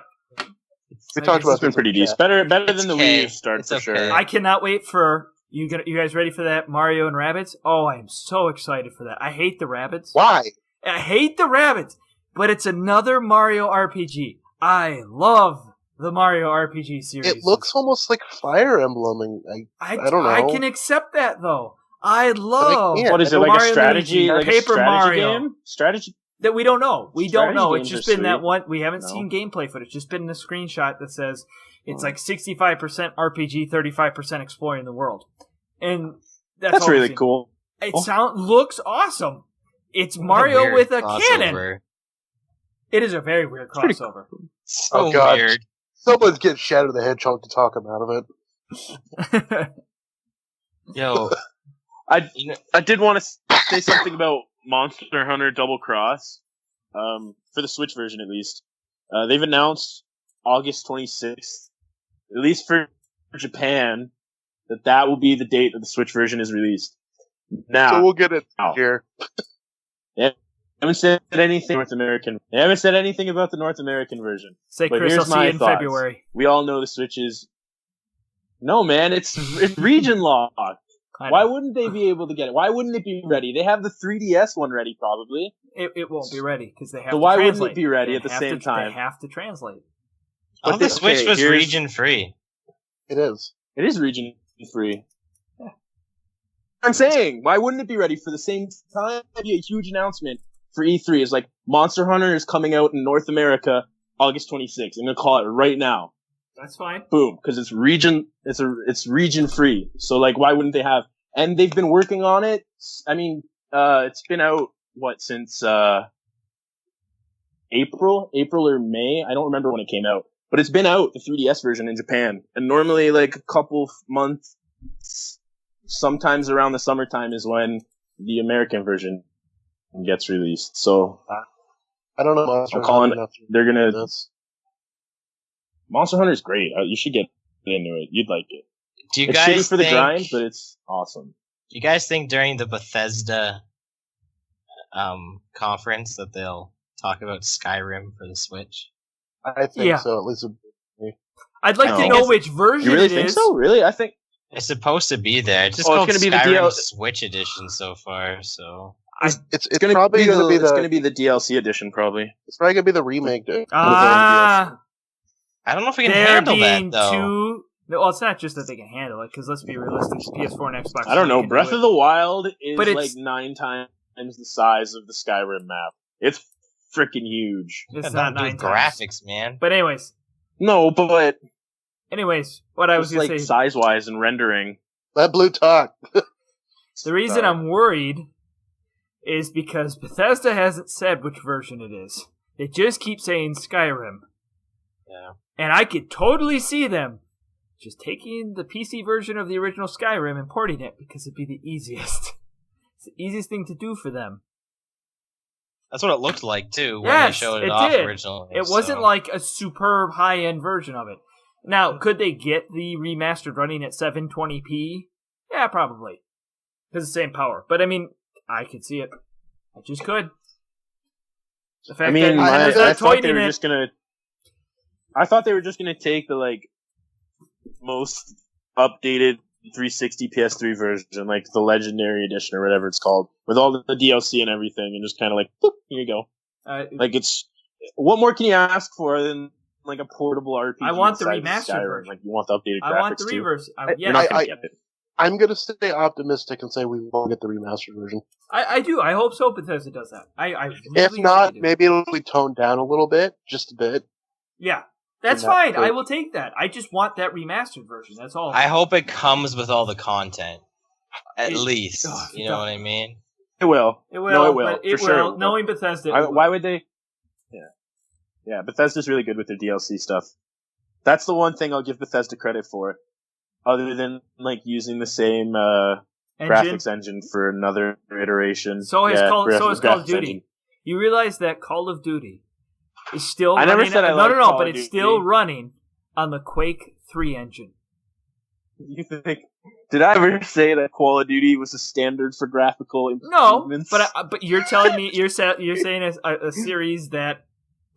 We talked about
It's been
this
pretty
in chat.
decent. Better
It's
than the
okay.
Wii U start
It's
for
okay.
sure.
I cannot wait for... You guys ready for that Mario and Rabbids? Oh, I am so excited for that. I hate the Rabbids.
Why?
I hate the Rabbids, but it's another Mario RPG. I love the Mario RPG series.
It looks almost like Fire Emblem, and I don't know.
I can accept that though. I love
can't.
What is it,
the
like
Mario
a strategy,
Luigi,
like a
Paper
strategy
Mario.
game? Strategy?
That we don't know. We don't
Strategy
know. It's
games
just
are
been that
sweet.
one. We haven't
No.
seen gameplay footage. Just been a screenshot that says it's like 65% RPG, 35% exploring the world, and
That's
all we've
really
seen.
cool.
It looks awesome. It's Mario
Weird
with a
crossover.
cannon. It is a very weird
pretty
crossover.
So
Oh, God.
weird.
Someone's getting Shadow the Hedgehog to talk him out of it.
Yo,
I did want to say something about Monster Hunter Double Cross, for the Switch version at least. They've announced August 26th, at least for Japan, that will be the date that the Switch version is released. Now,
So we'll get it
Ow.
here.
they haven't said anything North American. They haven't said anything about the North American version.
Say,
But
Chris, I'll
here's
see
my
you in
thoughts.
February.
We all know the Switch is. No, man, it's region locked.
I
Why
know.
wouldn't they be able to get it? Why wouldn't it be ready? They have the 3DS one ready, probably.
It won't be ready because they have
So
to
why wouldn't
translate.
it be ready
They
at the
have
same
to-
time?
They have to translate.
I thought the
this-
Switch
okay,
was
here's-
region free.
It is.
It is region free. I'm saying, why wouldn't it be ready for the same time? It'd be a huge announcement for E3. It's like Monster Hunter is coming out in North America August 26th. I'm gonna call it right now.
That's fine.
Boom, because it's region. It's region free. So like, why wouldn't they have? And they've been working on it. I mean, it's been out since April or May. I don't remember when it came out, but it's been out, the 3DS version in Japan. And normally, like a couple months, sometimes around the summertime is when the American version gets released. So
I don't know. Monster
I'm calling
Hunter enough to
they're gonna.
do this.
Monster Hunter is great. You should get into it. You'd like it.
Do you
It's shitty
guys
for the
think?
grind, but it's awesome.
Do you guys think during the Bethesda conference that they'll talk about Skyrim for the Switch?
I think
Yeah.
so. At least
I'd like to know which version
You really
it
think
is.
so? Really? I think
It's supposed to be there. It's just
Oh, it's
called
gonna be the
Skyrim
DL
Switch Edition so far. So
It's probably going to be
it's gonna be the DLC edition probably.
It's probably going to be the remake. Dude.
Ah,
I don't know if we can
there
handle
being
that though.
two. Well, it's not just that they can handle it, because let's be realistic. PS4 and Xbox.
I don't know.
can
Breath
do
of
it.
the Wild is
But
like 9 times the size of the Skyrim map. It's freaking huge.
It's
Got
not
nothing to do
9
with
times.
graphics, man.
But
No, but
what I was
just
going
like
to say.
size wise and rendering.
Let Blue talk.
The reason I'm worried is because Bethesda hasn't said which version it is. They just keep saying Skyrim.
Yeah.
And I could totally see them just taking the PC version of the original Skyrim and porting it, because it'd be the easiest. It's the easiest thing to do for them.
That's what it looked like too when they
Yes,
showed
it
it off
did.
originally.
It wasn't
so.
like a superb high-end version of it. Now, could they get the remastered running at 720p? Yeah, probably. Because the same power. But I mean, I could see it. I just could. The fact
I mean,
that
I
they're
thought they
toying
were
it,
just gonna. I thought they were just gonna take the like most updated 360 PS3 version, like the Legendary Edition or whatever it's called, with all the DLC and everything, and just kind of like, boop, here you go. Like it's, what more can you ask for than like a portable RPG?
I want the
inside
remastered
Skyrim?
version.
Like you want the updated graphics
I want the
too.
reverse.
You're not gonna get it.
I'm going to stay optimistic and say we won't get the remastered version.
I do. I hope so. Bethesda does that. I really
If
hope
not,
they do.
maybe it'll be toned down a little bit, just a bit.
Yeah, that's
And that's
fine. I
good.
will take that. I just want that remastered version. That's all.
I hope it comes with all the content, at
It-
least.
oh,
You know what I mean?
It will.
It will.
No, it will.
But it
For sure it
will.
will.
Knowing Bethesda, it will.
Why would they? Yeah. Bethesda's really good with their DLC stuff. That's the one thing I'll give Bethesda credit for, other than like using the same
Engine?
graphics engine for another iteration.
So has Call of
graphics
Duty.
engine.
You realize that Call of Duty is still
I never
running.
said I
no,
liked
no,
Call
but
of
it's
Duty.
still running on the Quake 3 engine.
You think? Did I ever say that Call of Duty was a standard for graphical
No,
improvements?
but you're telling me you're saying a series that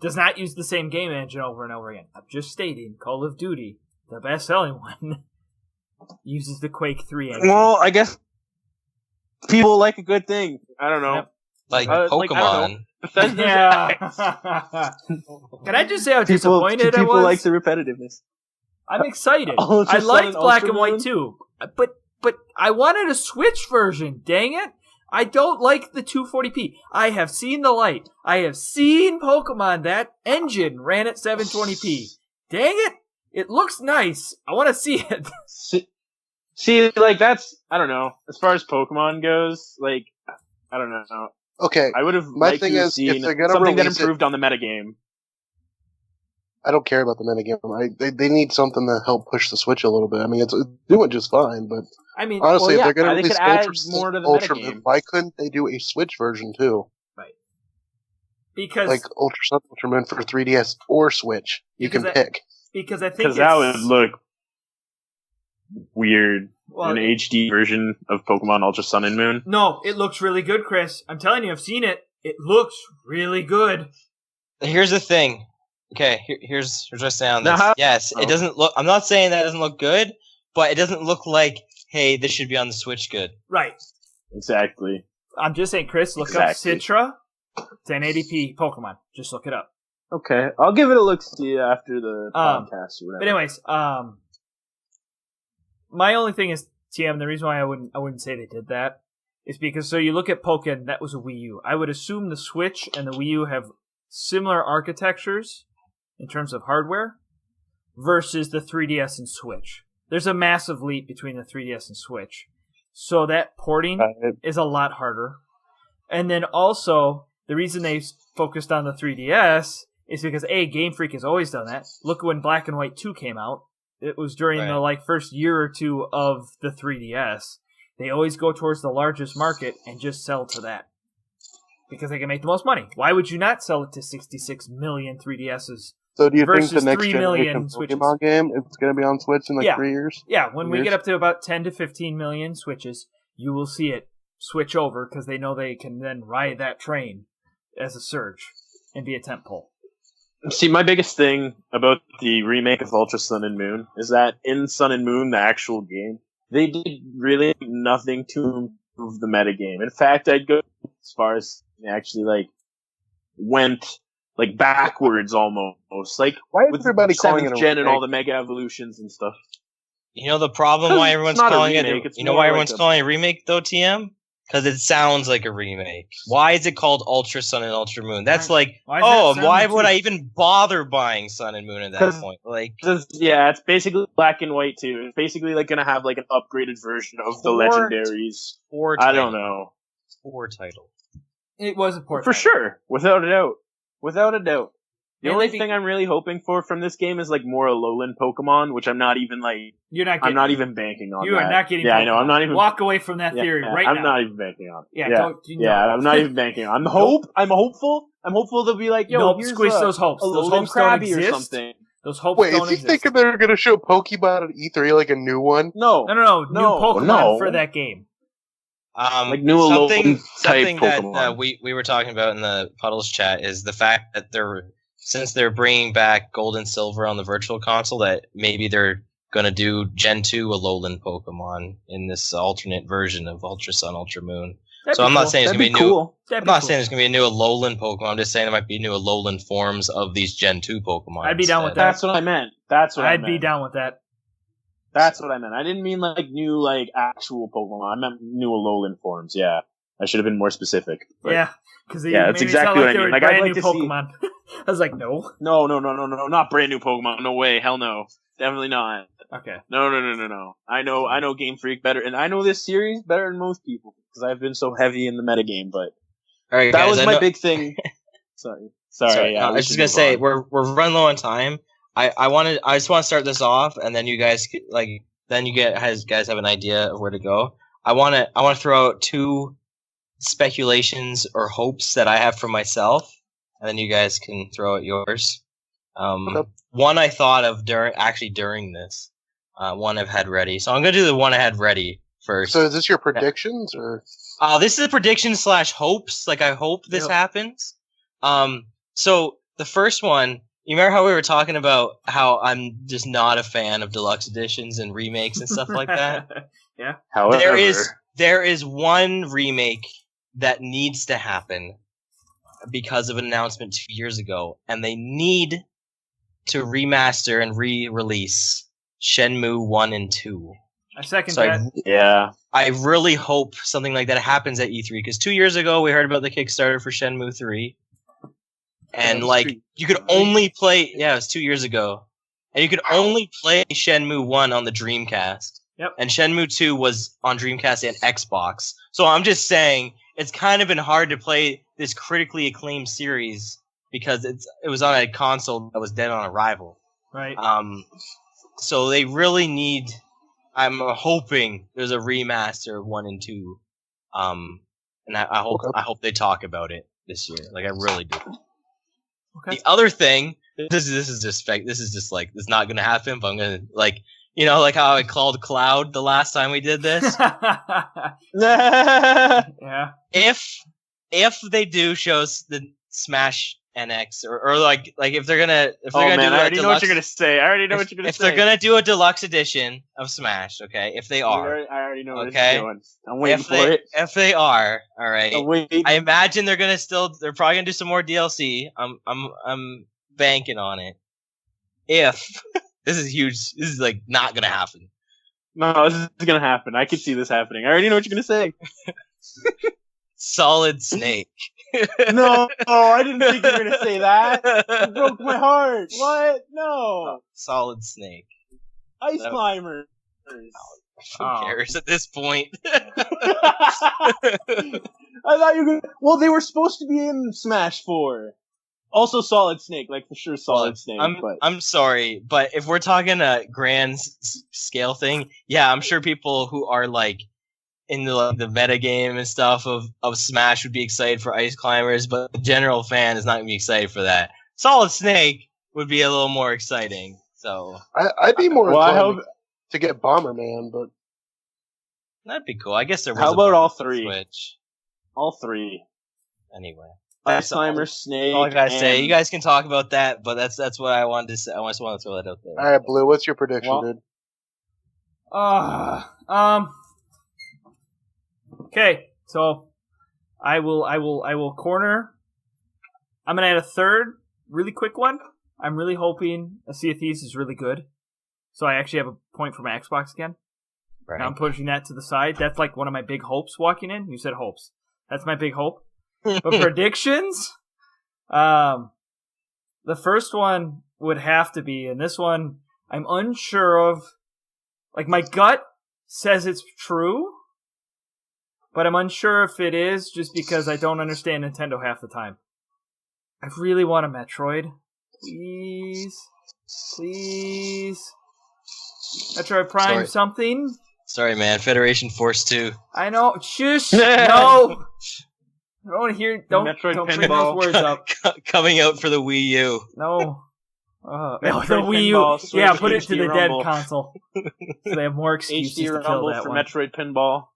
does not use the same game engine over and over again. I'm just stating Call of Duty, the best-selling one, uses the Quake 3 engine.
Well, I guess people like a good thing. I don't know.
Yep.
Like
I don't
Pokemon.
know. Bethesda's
Yeah. Can I just say how disappointed I
people
was?
like the repetitiveness.
I'm excited.
Ultra
I
Sun
liked
and
Black
Ultra
and White
Moon?
too, but I wanted a Switch version. Dang it! I don't like the 240p. I have seen the light. I have seen Pokemon. That engine ran at 720p. Dang it! It looks nice. I want to see it.
See, like that's I don't know. As far as Pokemon goes, like I don't know.
Okay,
I would have
My
liked
thing
to have
is, if
seen
they're gonna
something that
release it-
improved on the metagame.
I don't care about the minigame. They need something to help push the Switch a little bit. I mean, it's doing just fine, but
I mean,
honestly,
Well,
if they're
yeah,
going to
they
release
could add
Ultra,
more to the
Ultra
metagame.
Moon, why couldn't they do a Switch version too?
because
Like Ultra Sun, Ultra Moon for 3DS or Switch. You can
Because I-
pick.
because I think
Because that would look weird.
well,
An HD version of Pokemon Ultra Sun and Moon.
No, it looks really good, Chris. I'm telling you, I've seen it. It looks really good.
Here's the thing. Okay, here's what I say on this.
Nah.
Yes,
Oh.
it doesn't look. I'm not saying that it doesn't look good, but it doesn't look like, hey, this should be on the Switch. Good.
Right.
Exactly.
I'm just saying, Chris, look
Exactly.
up Citra 1080p Pokemon. Just look it up.
Okay, I'll give it a look see after the
Um,
podcast or whatever.
But anyways, my only thing is TM. The reason why I wouldn't say they did that is because so you look at Pokken, that was a Wii U. I would assume the Switch and the Wii U have similar architectures in terms of hardware versus the 3DS and Switch. There's a massive leap between the 3DS and Switch, so that porting is a lot harder. And then also the reason they focused on the 3DS is because Game Freak has always done that. Look when Black and White 2 came out. It was during the first year or two of the 3DS. They always go towards the largest market and just sell to that because they can make the most money. Why would you not sell it to 66 million 3DSs?
So do you think
versus
the next
3 million
generation
Switches.
Pokemon game is going to be on Switch in
Yeah.
3 years?
Yeah, when we
Years?
get up to about 10 to 15 million Switches, you will see it switch over because they know they can then ride that train as a surge and be a tentpole.
See, my biggest thing about the remake of Ultra Sun and Moon is that in Sun and Moon, the actual game, they did really nothing to improve the metagame. In fact, I'd go as far as they actually went backwards almost,
Why is
with
everybody calling it
7th
a
gen and all
remake?
the mega evolutions and stuff.
You know the problem why everyone's
not a
calling
remake,
it.
it's
You know
more
why
like
everyone's
a-
calling it a remake though, TM? Because it sounds like a remake. Why is it called Ultra Sun and Ultra Moon? That's
Why-
like,
why is that
oh,
sounding
why would
too-
I even bother buying Sun and Moon at that
'Cause-
point? Like,
It's basically black and white too. It's basically gonna have an upgraded version of the
Port.
legendaries.
poor
I
title.
don't know.
Poor title.
It was a port
For
title.
sure, without a doubt. Without a doubt. The
And
only
they'd be-
thing I'm really hoping for from this game is more Alolan Pokemon, which I'm not even
You're not getting.
I'm not even banking on.
You
that.
are not getting.
Yeah,
Pokemon.
I know. I'm not even.
Walk away from that theory right
I'm
now.
not even banking on.
Yeah,
Yeah,
don't- you know.
I'm not even banking on. I'm hopeful. I'm hopeful they'll be like, yo,
Nope,
here's
squeeze
a
those hopes. Those
Alolan
hopes don't
Krabby or
exist.
something.
Those hopes
Wait,
don't
is he
exist.
thinking they're gonna show Pokemon at E3 like a new one?
No,
No, new Pokemon
no.
for that game.
New
something
Alolan type
something that
Pokemon.
we were talking about in the Puddles chat is the fact that since they're bringing back Gold and Silver on the Virtual Console, that maybe they're gonna do Gen 2 Alolan Pokemon in this alternate version of Ultra Sun, Ultra Moon.
That'd
So
be
I'm not
cool.
saying it's
That'd
gonna be
be
new.
cool.
That'd
I'm
be
not
cool.
saying there's gonna be a new Alolan Pokemon. I'm just saying there might be new Alolan forms of these Gen 2 Pokemon.
I'd be down with
instead.
that.
That's what I meant. That's what I
I'd
meant.
be down with that.
That's what I meant. I didn't mean new actual Pokemon. I meant new Alolan forms. Yeah, I should have been more specific. But
Yeah, because
Yeah, that's exactly what I mean.
Like,
Like, I'd
brand
like
new
to see-
Pokemon. I was like, no.
No, not brand new Pokemon. No way. Hell no. Definitely not.
Okay.
No. I know Game Freak better, and I know this series better than most people because I've been so heavy in the metagame. But
All right,
that
guys,
was
I
my
know-
big thing. Sorry.
no, I was just gonna say we're running low on time. I just want to start this off, and then you guys guys have an idea of where to go. I want to throw out two speculations or hopes that I have for myself, and then you guys can throw out yours.
Okay.
One I thought of during this. One I've had ready, so I'm gonna do the one I had ready first.
So is this your predictions or?
This is a prediction / hopes. Like, I hope this
Yep.
happens. So the first one, you remember how we were talking about how I'm just not a fan of deluxe editions and remakes and stuff like that?
However,
There is one remake that needs to happen because of an announcement 2 years ago, and they need to remaster and re-release Shenmue 1 and 2.
I second
So
that.
yeah.
I really hope something like that happens at E3, because 2 years ago we heard about the Kickstarter for Shenmue 3, and you could only play. Yeah, it was 2 years ago, and you could only play Shenmue 1 on the Dreamcast.
Yep.
And Shenmue 2 was on Dreamcast and Xbox. So I'm just saying it's kind of been hard to play this critically acclaimed series because it was on a console that was dead on arrival.
Right.
So they really need. I'm hoping there's a remaster of 1 and 2. And I hope they talk about it this year. Like, I really do.
Okay.
The other thing, this is just it's not gonna happen, but I'm gonna like how I called Cloud the last time we did this.
Yeah.
If they do shows the Smash NX or like if they're gonna
Oh
do
man, I
a
already know what
deluxe,
you're gonna say. I already know what you're gonna
if
say.
they're gonna do a deluxe edition of Smash, okay, if they are,
I already know what
Okay.
it's doing. I'm waiting
if
for
they
it.
if they are, all right.
I'm waiting.
I imagine they're probably gonna do some more DLC. I'm banking on it. If this is huge, this is like not gonna happen.
No, this is gonna happen. I can see this happening. I already know what you're gonna say.
Solid Snake.
No, I didn't think you were gonna say that. It broke my heart. What? No.
Solid Snake.
Ice
No.
climbers.
Who cares at this point?
I thought you were gonna. Well, they were supposed to be in Smash 4. Also, Solid Snake, like for sure, Solid Snake. But
I'm sorry, but if we're talking a grand scale thing, yeah, I'm sure people who are like in the meta game and stuff of Smash would be excited for Ice Climbers, but the general fan is not gonna be excited for that. Solid Snake would be a little more exciting. So
I'd be more
Well, I
inclined
hope-
to get Bomberman, but
that'd be cool. I guess there was
How
a
about all
Switch.
three? All three.
Anyway. That's
Ice Climber, Snake.
all I gotta say.
and-
You guys can talk about that, but that's what I wanted to say. I just want to throw that out there.
All right, Blue. What's your prediction, dude?
Okay, so I will corner. I'm gonna add a third, really quick one. I'm really hoping a Sea of Thieves is really good, so I actually have a point for my Xbox again.
Right.
Now I'm pushing that to the side. That's like one of my big hopes walking in. You said hopes. That's my big hope. But predictions, the first one would have to be, and this one I'm unsure of. Like, my gut says it's true, but I'm unsure if it is just because I don't understand Nintendo half the time. I really want a Metroid. Please. Metroid Prime
Sorry.
something.
Sorry, man. Federation Force 2.
I know. Shush. No. I don't want to hear. Don't
Metroid
bring those
Pinball.
words up.
Coming out for the Wii U.
No. The
Metroid
Wii U.
Pinball, Switch,
Yeah, put it to
HD
the dead
Rumble.
console. So they have more excuses
HD
to kill
Rumble
that
for
one.
Metroid Pinball.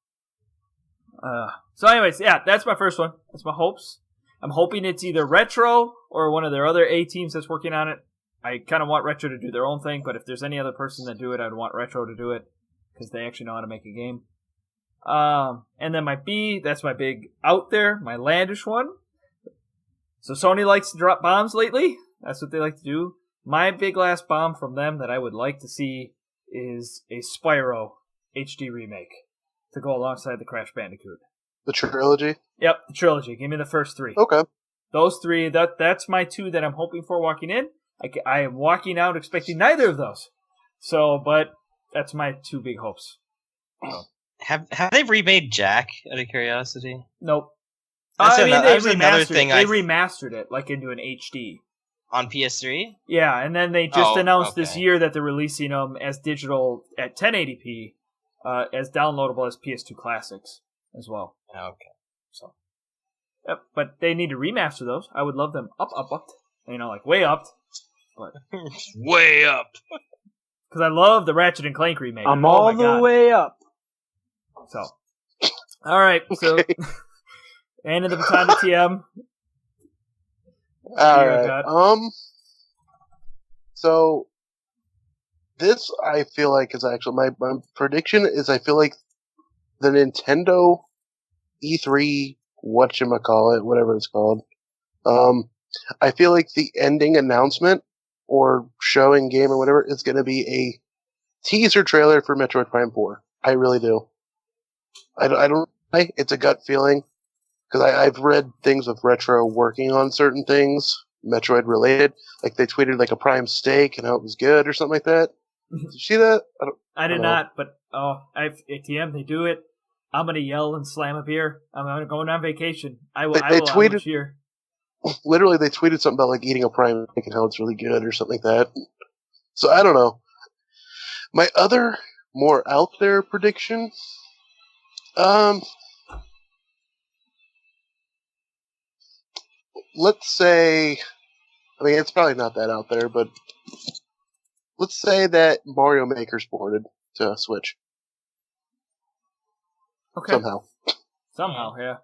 So anyways, yeah, that's my first one. That's my hopes. I'm hoping it's either Retro or one of their other A teams that's working on it. I kind of want Retro to do their own thing, but if there's any other person that do it, I'd want Retro to do it because they actually know how to make a game. And then my B, that's my big out there, my landish one. So Sony likes to drop bombs lately. That's what they like to do. My big last bomb from them that I would like to see is a Spyro HD remake to go alongside the Crash Bandicoot.
The trilogy?
Yep, the trilogy. Give me the first three.
Okay.
Those three, that's my two that I'm hoping for walking in. I am walking out expecting neither of those. So, but that's my two big hopes.
Have they remade Jack? Out of curiosity.
Nope.
That's
They
another thing
They remastered it like into an HD.
On PS3.
Yeah, and then they just announced this
okay.
year that they're releasing them as digital at 1080p, as downloadable as PS2 classics as well.
Okay.
So, yep. But they need to remaster those. I would love them up, like way up. But
Way up.
because I love the Ratchet and Clank remake.
I'm
Oh
all
my
the
God.
way up.
So, all right. So, and in the baton to TM.
All
Dear
right.
God.
So this I feel like is actually my prediction is I feel like the Nintendo E3 whatchamacallit, whatever it's called. I feel like the ending announcement or showing game or whatever is going to be a teaser trailer for Metroid Prime 4. I really do. I don't. It's a gut feeling because I've read things of Retro working on certain things Metroid related. Like they tweeted like a Prime steak and how it was good or something like that. Did you see that?
I did
don't know.
not, but ATM, they do it. I'm gonna yell and slam a beer. I'm going on vacation. I will.
They
I will
tweeted-
cheer.
Literally, they tweeted something about like eating a Prime steak and how it's really good or something like that. So I don't know. My other more out there prediction. Let's say, I mean, it's probably not that out there, but let's say that Mario Maker's ported to Switch
Okay.
somehow.
Yeah.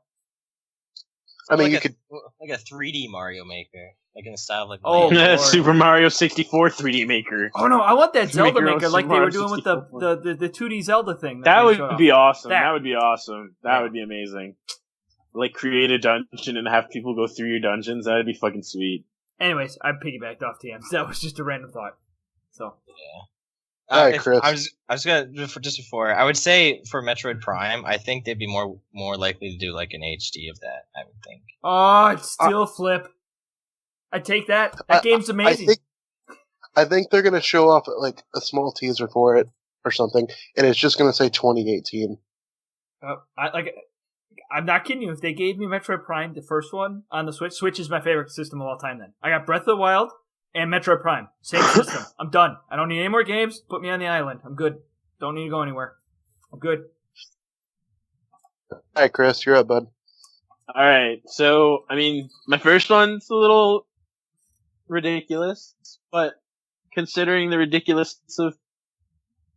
I mean,
like
you
a,
could.
like a 3D Mario Maker, like in the style of like.
Oh,
Mario.
Lord.
Super Mario 64 3D Maker.
Oh no, I want that
Make
Zelda
your own
maker like they
Super
were doing with the 2D Zelda thing.
That
they
would
showed
be
off.
awesome.
That-
That would be awesome. That would be amazing. Like create a dungeon and have people go through your dungeons. That'd be fucking sweet.
Anyways, I piggybacked off TM. That was just a random thought. So
All right, Chris.
I was gonna just before. I would say for Metroid Prime, I think they'd be more likely to do like an HD of that. I would think.
oh, it's still flip. I take that. That game's amazing.
I think they're gonna show off like a small teaser for it or something, and it's just gonna say 2018.
I'm not kidding you. If they gave me Metroid Prime, the first one on the Switch is my favorite system of all time. Then I got Breath of the Wild and Metroid Prime, same system. I'm done. I don't need any more games. Put me on the island. I'm good. Don't need to go anywhere. I'm good.
All right, Chris, you're up, bud.
All right. So, I mean, my first one's a little ridiculous, but considering the ridiculousness of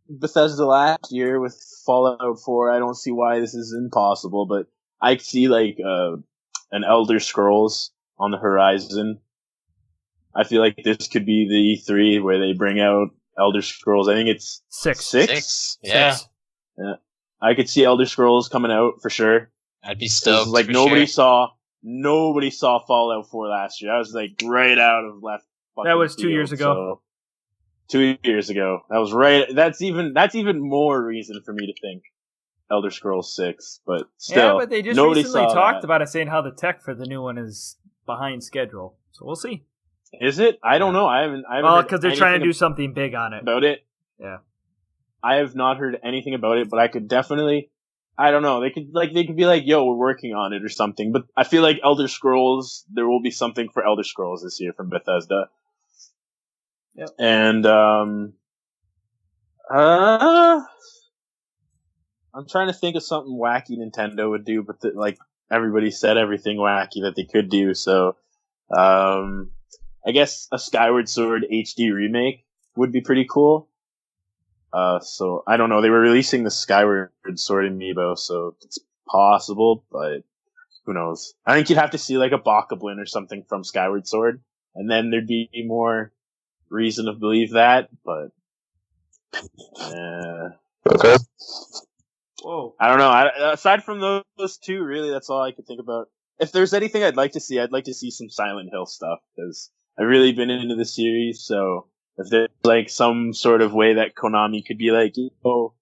Bethesda last year with Fallout 4, I don't see why this is impossible, but I see like an Elder Scrolls on the horizon. I feel like this could be the E3 where they bring out Elder Scrolls. I think it's
Six.
Yeah.
Yeah. I could see Elder Scrolls coming out for sure.
I'd be stoked.
Like
for
nobody
sure.
saw Fallout 4 last year. That was like right out of left.
That was 2
field,
years ago.
So 2 years ago. That was right. That's even more reason for me to think Elder Scrolls 6. But still,
Yeah, but they just
nobody
recently
saw
talked
that.
about it, saying how the tech for the new one is behind schedule. So we'll see.
Is it? I don't know. I haven't
Well,
heard
because they're trying to
anything
do something big on it.
about it.
Yeah.
I have not heard anything about it, but I could definitely. I don't know. They could be like, "Yo, we're working on it" or something. But I feel like Elder Scrolls. There will be something for Elder Scrolls this year from Bethesda.
Yep.
And I'm trying to think of something wacky Nintendo would do, but like everybody said, everything wacky that they could do. So, I guess a Skyward Sword HD remake would be pretty cool. So I don't know. They were releasing the Skyward Sword amiibo, so it's possible, but who knows? I think you'd have to see like a Bokoblin or something from Skyward Sword, and then there'd be more reason to believe that. But
Okay.
Whoa.
I don't know. Aside from those two, really, that's all I could think about. If there's anything I'd like to see some Silent Hill stuff, because I've really been into the series, so if there's like some sort of way that Konami could be like, oh,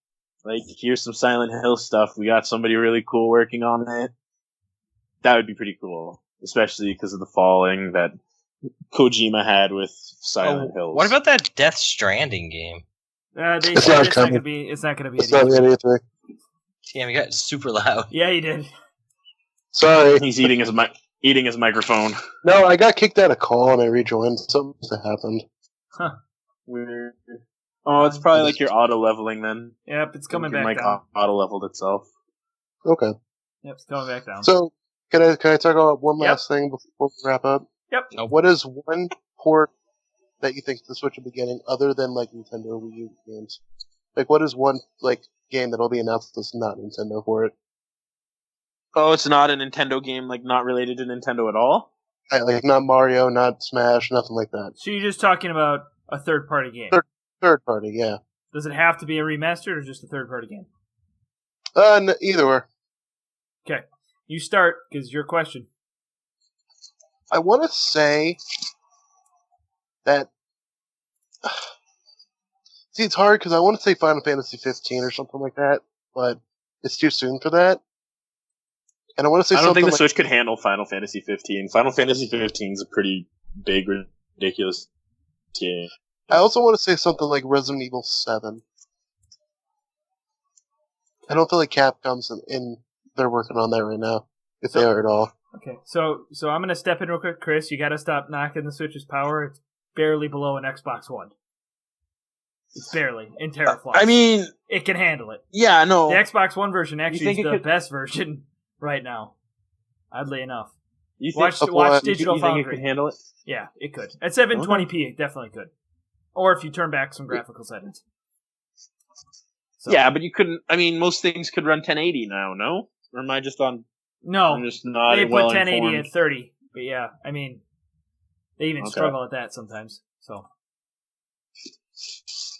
like here's some Silent Hill stuff, we got somebody really cool working on it, that would be pretty cool, especially because of the following that Kojima had with Silent Hills.
What about that Death Stranding game?
They
It's
said
not
it's not
coming.
gonna be. It's not gonna be.
It's not anything.
Damn, you got super loud.
Yeah, he did.
Sorry.
He's eating his microphone.
No, I got kicked out of call and I rejoined. Something must have happened.
Huh.
Weird. Oh, it's probably like your auto leveling then.
Yep, it's coming
Your
back
mic
down.
auto leveled itself.
Okay.
Yep, it's coming back down.
So, can I talk about one
Yep.
last thing before we wrap up?
Yep.
Nope.
What is one port that you think the Switch will be getting other than like Nintendo Wii U games? Like, what is one like game that'll be announced that's not Nintendo for it?
Oh, it's not a Nintendo game, like not related to Nintendo at all?
Like not Mario, not Smash, nothing like that.
So you're just talking about a third-party game.
Third party, yeah.
Does it have to be a remastered or just a third-party game?
Either or.
Okay, you start because your question.
I want to say that. See, it's hard because I want to say Final Fantasy 15 or something like that, but it's too soon for that. And I want to say
I don't
something
think the
like,
Switch could handle Final Fantasy 15. Final Fantasy 15 is a pretty big, ridiculous game.
I also want to say something like Resident Evil 7. I don't feel like Capcom's in they're working on that right now, if they are at all.
Okay, so I'm gonna step in real quick, Chris. You got to stop knocking the Switch's power. It's barely below an Xbox One. It's barely in teraflops.
I mean,
it can handle it.
yeah, no.
The Xbox One version actually
think
is
it
the
could-
best version right now. Oddly enough,
You think,
watch
you
Digital
think it
Foundry.
could handle it?
Yeah, it could. At 720p, it definitely could. Or if you turn back some graphical settings. So,
Yeah, but you couldn't. I mean, most things could run 1080 now, no? Or am I just on?
No,
I'm just not
they put
well
1080
informed.
at 30. But yeah, I mean, they even
Okay.
struggle at that sometimes. So,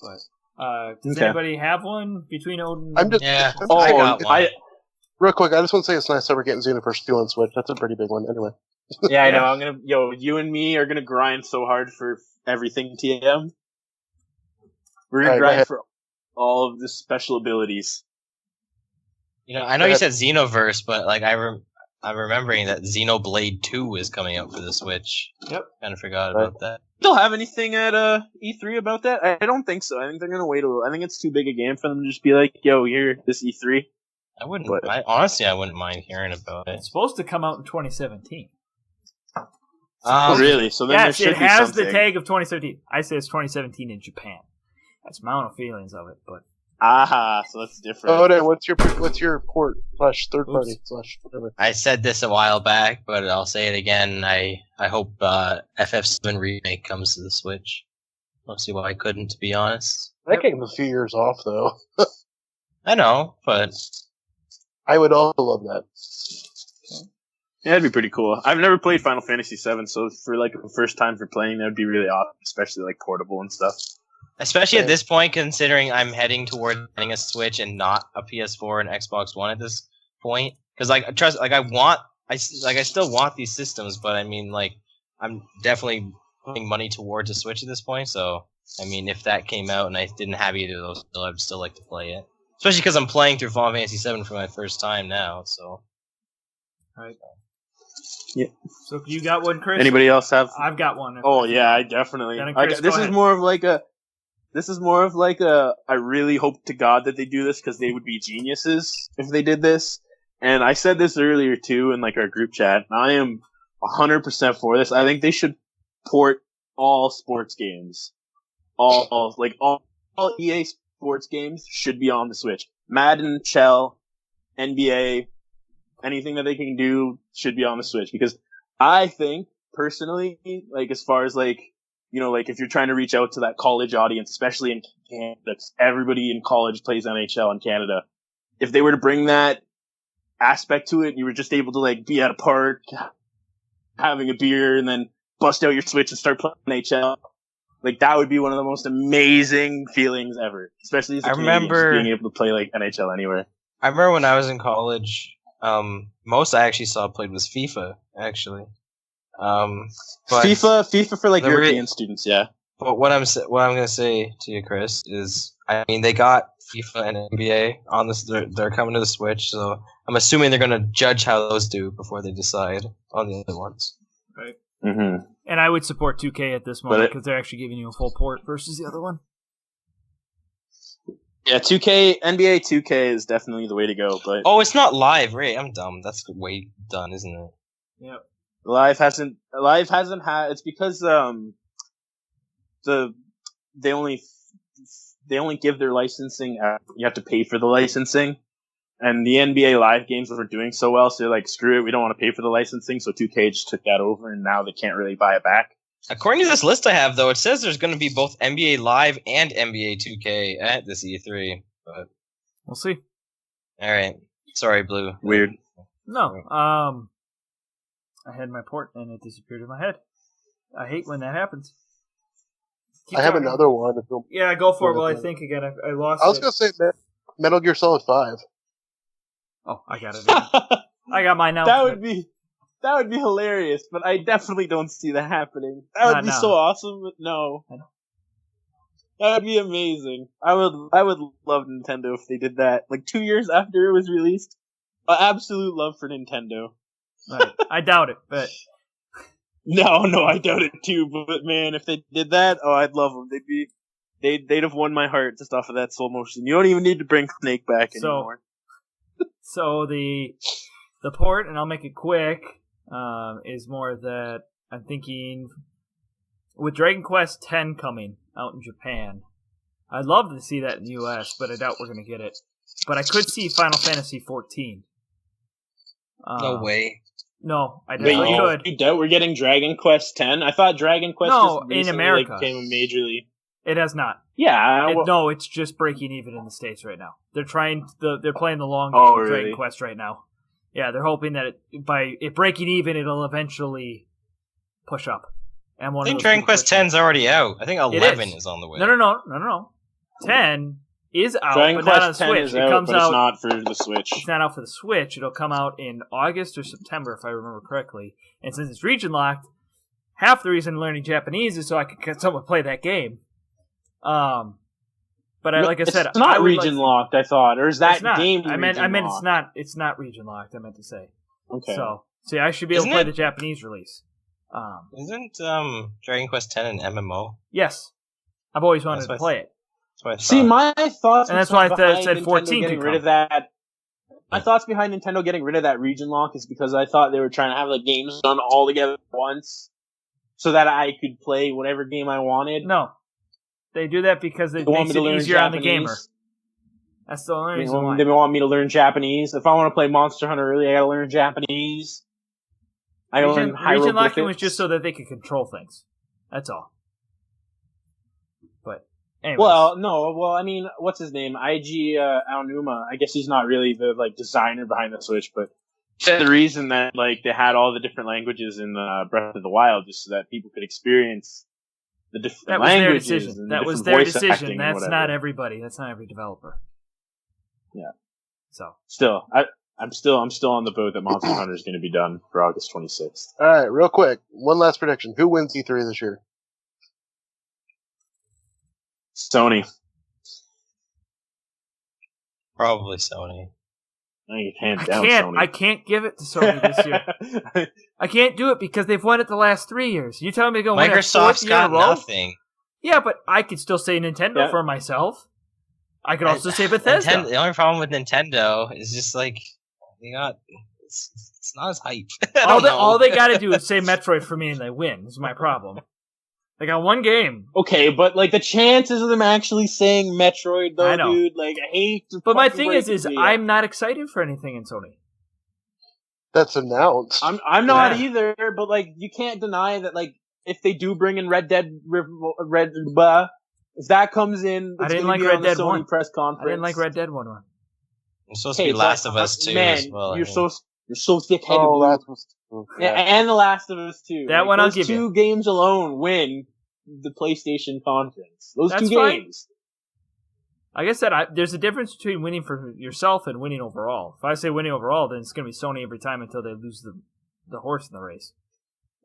but does
Okay.
anybody have one between Odin?
I'm just
Yeah.
I'm
Oh,
I
saying-
got one.
real quick. I just want to say it's nice that we're getting Xenoverse 2 on Switch. That's a pretty big one, anyway.
Yeah, I
Yeah.
know. You and me are gonna grind so hard for everything TM. We're gonna
Alright, go
grind
ahead.
for all of the special abilities.
You know, I know you said Xenoverse, but like I'm remembering that Xenoblade 2 is coming out for the Switch.
Yep.
Kind of forgot
Right.
about that.
They'll have anything at E3 about that? I don't think so. I think they're gonna wait a little. I think it's too big a game for them to just be like, "Yo, here, this E3."
I wouldn't.
But-
Honestly, I wouldn't mind hearing about it.
It's supposed to come out in 2017.
Really? So then
Yes,
there
it
should be
has
something.
the tag of 2017. I say it's 2017 in Japan. That's my own feelings of it, but
Aha, so that's different.
Oh, no, what's your port / third party / whatever?
I said this a while back, but I'll say it again. I hope FF7 remake comes to the Switch. I don't see why I couldn't, to be honest.
That game's a few years off, though.
I know, but
I would also love that.
Yeah, that'd be pretty cool. I've never played Final Fantasy VII, so for like a first time for playing, that would be really awesome, especially like portable and stuff.
Especially at this point, considering I'm heading toward getting a Switch and not a PS4 and Xbox One at this point. Because I still want these systems, but I mean, like, I'm definitely putting money towards a Switch at this point. So, I mean, if that came out and I didn't have either of those, I'd still like to play it. Especially because I'm playing through Final Fantasy VII for my first time now. So,
Right.
Yeah.
So you got one, Chris?
Anybody else have?
I've got one.
Oh yeah, I definitely.
Chris,
This is more of like a. I really hope to God that they do this because they would be geniuses if they did this. And I said this earlier too in like our group chat. I am 100% for this. I think they should port all sports games, all EA sports games should be on the Switch. Madden, Shell, NBA, anything that they can do should be on the Switch because I think personally, like as far as like, you know, like if you're trying to reach out to that college audience, especially in Canada, everybody in college plays NHL in Canada. If they were to bring that aspect to it, and you were just able to like be at a park, having a beer, and then bust out your Switch and start playing NHL, like that would be one of the most amazing feelings ever. Especially as a Canadian, just being able to play like NHL anywhere.
I remember when I was in college, most I actually saw played was FIFA, actually. But
FIFA for like European students, yeah.
But what I'm gonna say to you, Chris, is I mean they got FIFA and NBA on this. They're coming to the Switch, so I'm assuming they're gonna judge how those do before they decide on the other ones.
Right.
Mm-hmm.
And I would support 2K at this moment because they're actually giving you a full port versus the other one.
Yeah, 2K, NBA 2K is definitely the way to go. But
it's not live, right? I'm dumb. That's way done, isn't it?
Yep.
Live hasn't had. It's because they only give their licensing. You have to pay for the licensing, and the NBA Live games were doing so well, so they're like, screw it, we don't want to pay for the licensing. So 2K just took that over, and now they can't really buy it back.
According to this list I have, though, it says there's going to be both NBA Live and NBA 2K at this E3. But
we'll see.
All right, sorry, Blue.
Weird.
No, I had my port and it disappeared in my head. I hate when that happens.
I have another one.
Yeah, go for it. Well, I think again, I lost it.
I was going to say Metal Gear Solid 5.
Oh, I got it. I got mine now.
That would be hilarious, but I definitely don't see that happening. That would be so awesome, but no. That would be amazing. I would love Nintendo if they did that. Like 2 years after it was released. Absolute love for Nintendo.
Right. I doubt it, but
No, I doubt it too. But man, if they did that, I'd love them. They'd have won my heart just off of that slow motion. You don't even need to bring Snake back anymore.
So the port, and I'll make it quick, is more that I'm thinking with Dragon Quest X coming out in Japan, I'd love to see that in the US, but I doubt we're gonna get it. But I could see Final Fantasy 14.
No way.
No, I definitely could.
You doubt we're getting Dragon Quest X? I thought Dragon Quest just recently,
in America
came majorly.
It has not.
Yeah.
No, it's just breaking even in the States right now. They're playing the long game of Dragon Quest right now. Yeah, they're hoping that by it breaking even, it'll eventually push up. And
I think Dragon Quest X's already out. I think 11 is on the way.
No. 10 is out,
Dragon
but not
Quest
on the
X
Switch.
is
It comes
but
out.
It's not for the Switch.
It's not out for the Switch. It'll come out in August or September, if I remember correctly. And since it's region locked, half the reason I'm learning Japanese is so I can get someone to play that game. But like I said,
it's not region locked. I thought, or is that game?
I meant it's not. It's not region locked. I meant to say.
Okay.
So see, I should be able to play the Japanese release.
Isn't Dragon Quest X an MMO?
Yes, I've always wanted to play it.
See, my thoughts,
and that's why I said 14
getting rid of that. My thoughts behind Nintendo getting rid of that region lock is because I thought they were trying to have like games done all together at once, so that I could play whatever game I wanted.
No, they do that because it makes it easier on the gamer. That's the only reason why.
They want me to learn Japanese. If I want to play Monster Hunter early, I gotta learn Japanese. I gotta learn hieroglyphics. Region locking
was just so that they could control things. That's all. But anyways.
Well, I mean, what's his name? IG Aonuma. I guess he's not really the like designer behind the Switch, but The reason that like they had all the different languages in Breath of the Wild just so that people could experience the different languages.
Decision.
And
that
the
was
different
their
voice
decision.
acting
That's
and
not
whatever.
everybody. That's not every developer.
Yeah.
So
Still, I'm still on the boat that Monster Hunter is going to be done for August 26th.
All right, real quick, one last prediction: who wins E3 this year?
Sony.
Probably Sony.
I can't give it to Sony this year. I can't do it because they've won it the last 3 years. You telling me they're going to win it
Microsoft's
fourth year in a
got
row?
nothing.
Yeah, but I could still say Nintendo for myself. I could also say Bethesda.
The only problem with Nintendo is just like it's not as hype.
All they got to do is say Metroid for me and they win. Is my problem. They got one game.
Okay, but like the chances of them actually saying Metroid, though,
I know.
dude, like I hate to.
But my thing is
break it to you.
I'm not excited for anything in Sony.
That's announced.
I'm not either, but like you can't deny that like if they do bring in if that comes in,
I
it's
didn't
gonna
like
be
Red
on the
Dead
Sony
1.
press conference.
I didn't like Red Dead 1.
It's supposed to be Last of Us 2
man,
as well.
you're so thick-headed.
Oh,
Blue.
Last of Us 2.
Yeah, and The Last of Us 2.
That one I'll give you.
Those two games alone win the PlayStation conference. Those
That's
two
fine.
games.
Like I said, there's a difference between winning for yourself and winning overall. If I say winning overall, then it's going to be Sony every time until they lose the horse in the race.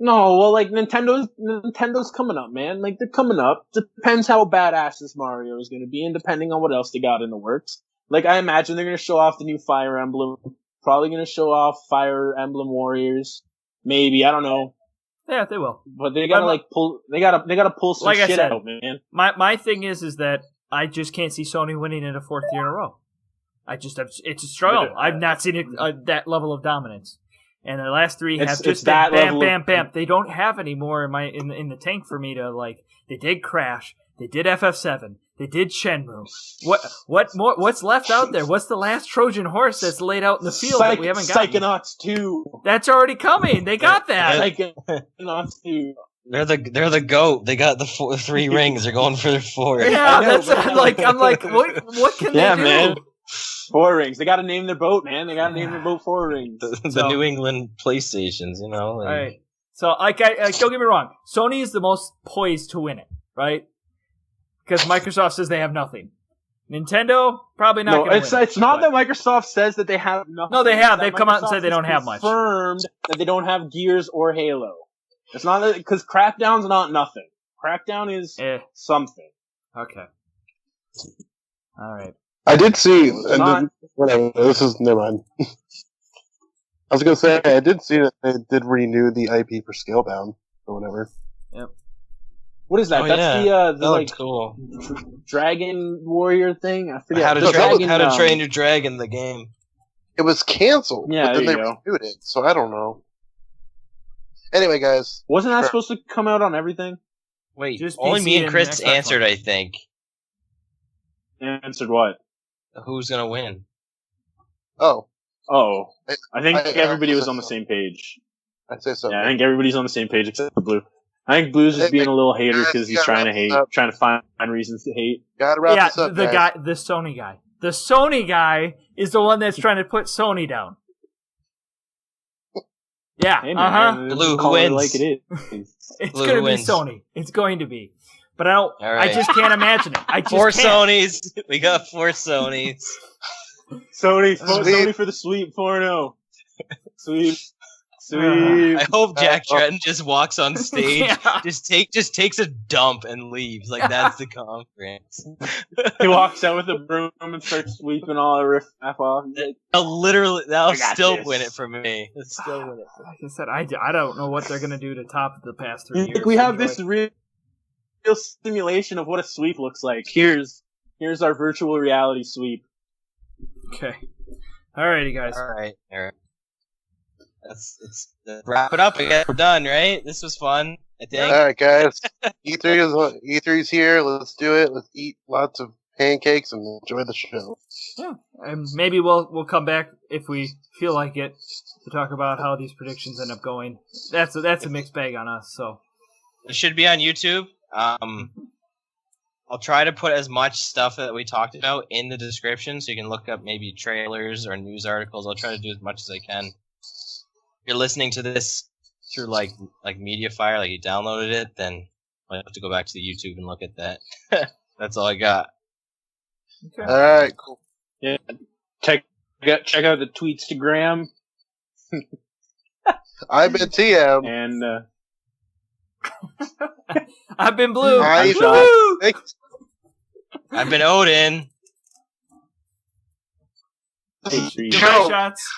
No, well, like Nintendo's coming up, man. Like they're coming up. Depends how badass this Mario is going to be, and depending on what else they got in the works. Like I imagine they're going to show off the new Fire Emblem. Probably going to show off Fire Emblem Warriors. Maybe, I don't know.
Yeah, they will.
But they gotta pull. They gotta pull some shit out, man.
My thing is that I just can't see Sony winning it a fourth year in a row. It's a struggle. I've not seen it that level of dominance. And the last three have just been bam. They don't have any more in the tank for me to like. They did Crash. They did FF7. They did Shenmue. What's left out there? What's the last Trojan horse that's laid out in the field that we haven't gotten?
Psychonauts 2.
That's already coming. They got that.
Psychonauts 2.
They're the GOAT. They got the 3 rings. They're going for their 4.
Yeah, that's I'm like, what can they do?
Man. 4 rings. They got to name their boat, man. They got to name their boat 4 rings.
The New England PlayStations, you know.
All right. So, don't get me wrong. Sony is the most poised to win it, right? Because Microsoft says they have nothing. Nintendo probably not.
No, it's not that Microsoft says that they have nothing.
No, they have. They've come out and said they don't have much.
Confirmed that they don't have Gears or Halo. It's not because Crackdown's not nothing. Crackdown is something.
Okay. All right.
I did see. Whatever. Never mind. I was gonna say I did see that they did renew the IP for Scalebound or whatever.
Yep.
What is that?
Oh,
That's the like
cool
Dragon Warrior thing. I forget.
How to Train Your Dragon, the game.
It was canceled.
Yeah,
but then they
there you
renewed it, so I don't know. Anyway, guys.
Wasn't that supposed to come out on everything?
Wait,
just
only
PC
me and Chris
Xbox
answered,
One.
I think.
Answered what?
Who's gonna win?
Oh,
I think everybody was on the same page.
I'd say so.
Yeah, I think everybody's on the same page except for Blue. I think Blue's just being a little hater because he's trying to hate, trying to find reasons to hate.
Gotta wrap this up,
the
guys.
the Sony guy. The Sony guy is the one that's trying to put Sony down. Yeah,
Hey, man,
Blue,
call
who
it
wins?
like it is.
It's
Blue
going to be
wins.
Sony. It's going to be. But I don't.
All right.
I just can't imagine it. I just
4
can't.
Sonys. We got 4 Sonys.
Sony for the sweep 4-0. Sweep.
I hope Jack Tretton just walks on stage,
Yeah.
just takes a dump and leaves. Like that's the conference.
He walks out with a broom and starts sweeping all the riff off.
That'll still
this.
win it for me. It'll still win it for me.
Like I said, I don't know what they're going to do to top the past 3 years.
Like we have
Enjoy
this
it.
real simulation of what a sweep looks like. Here's our virtual reality sweep.
Okay. Alrighty, guys.
All right. Let's wrap it up. I guess we're done, right? This was fun. I think.
All right, guys. E3's here. Let's do it. Let's eat lots of pancakes and enjoy the show.
Yeah, and maybe we'll come back if we feel like it to talk about how these predictions end up going. That's a mixed bag on us. So
It should be on YouTube. I'll try to put as much stuff that we talked about in the description, so you can look up maybe trailers or news articles. I'll try to do as much as I can. you're listening to this through like MediaFire, like you downloaded it, then I have to go back to the YouTube and look at that. That's all I got.
Okay.
All right, cool.
Yeah. Check out the Tweetstagram
I've been TM.
and
I've been Blue.
I'm
Woo!
Thanks.
I've been Odin.
Goodbye,
Ciao.
shots.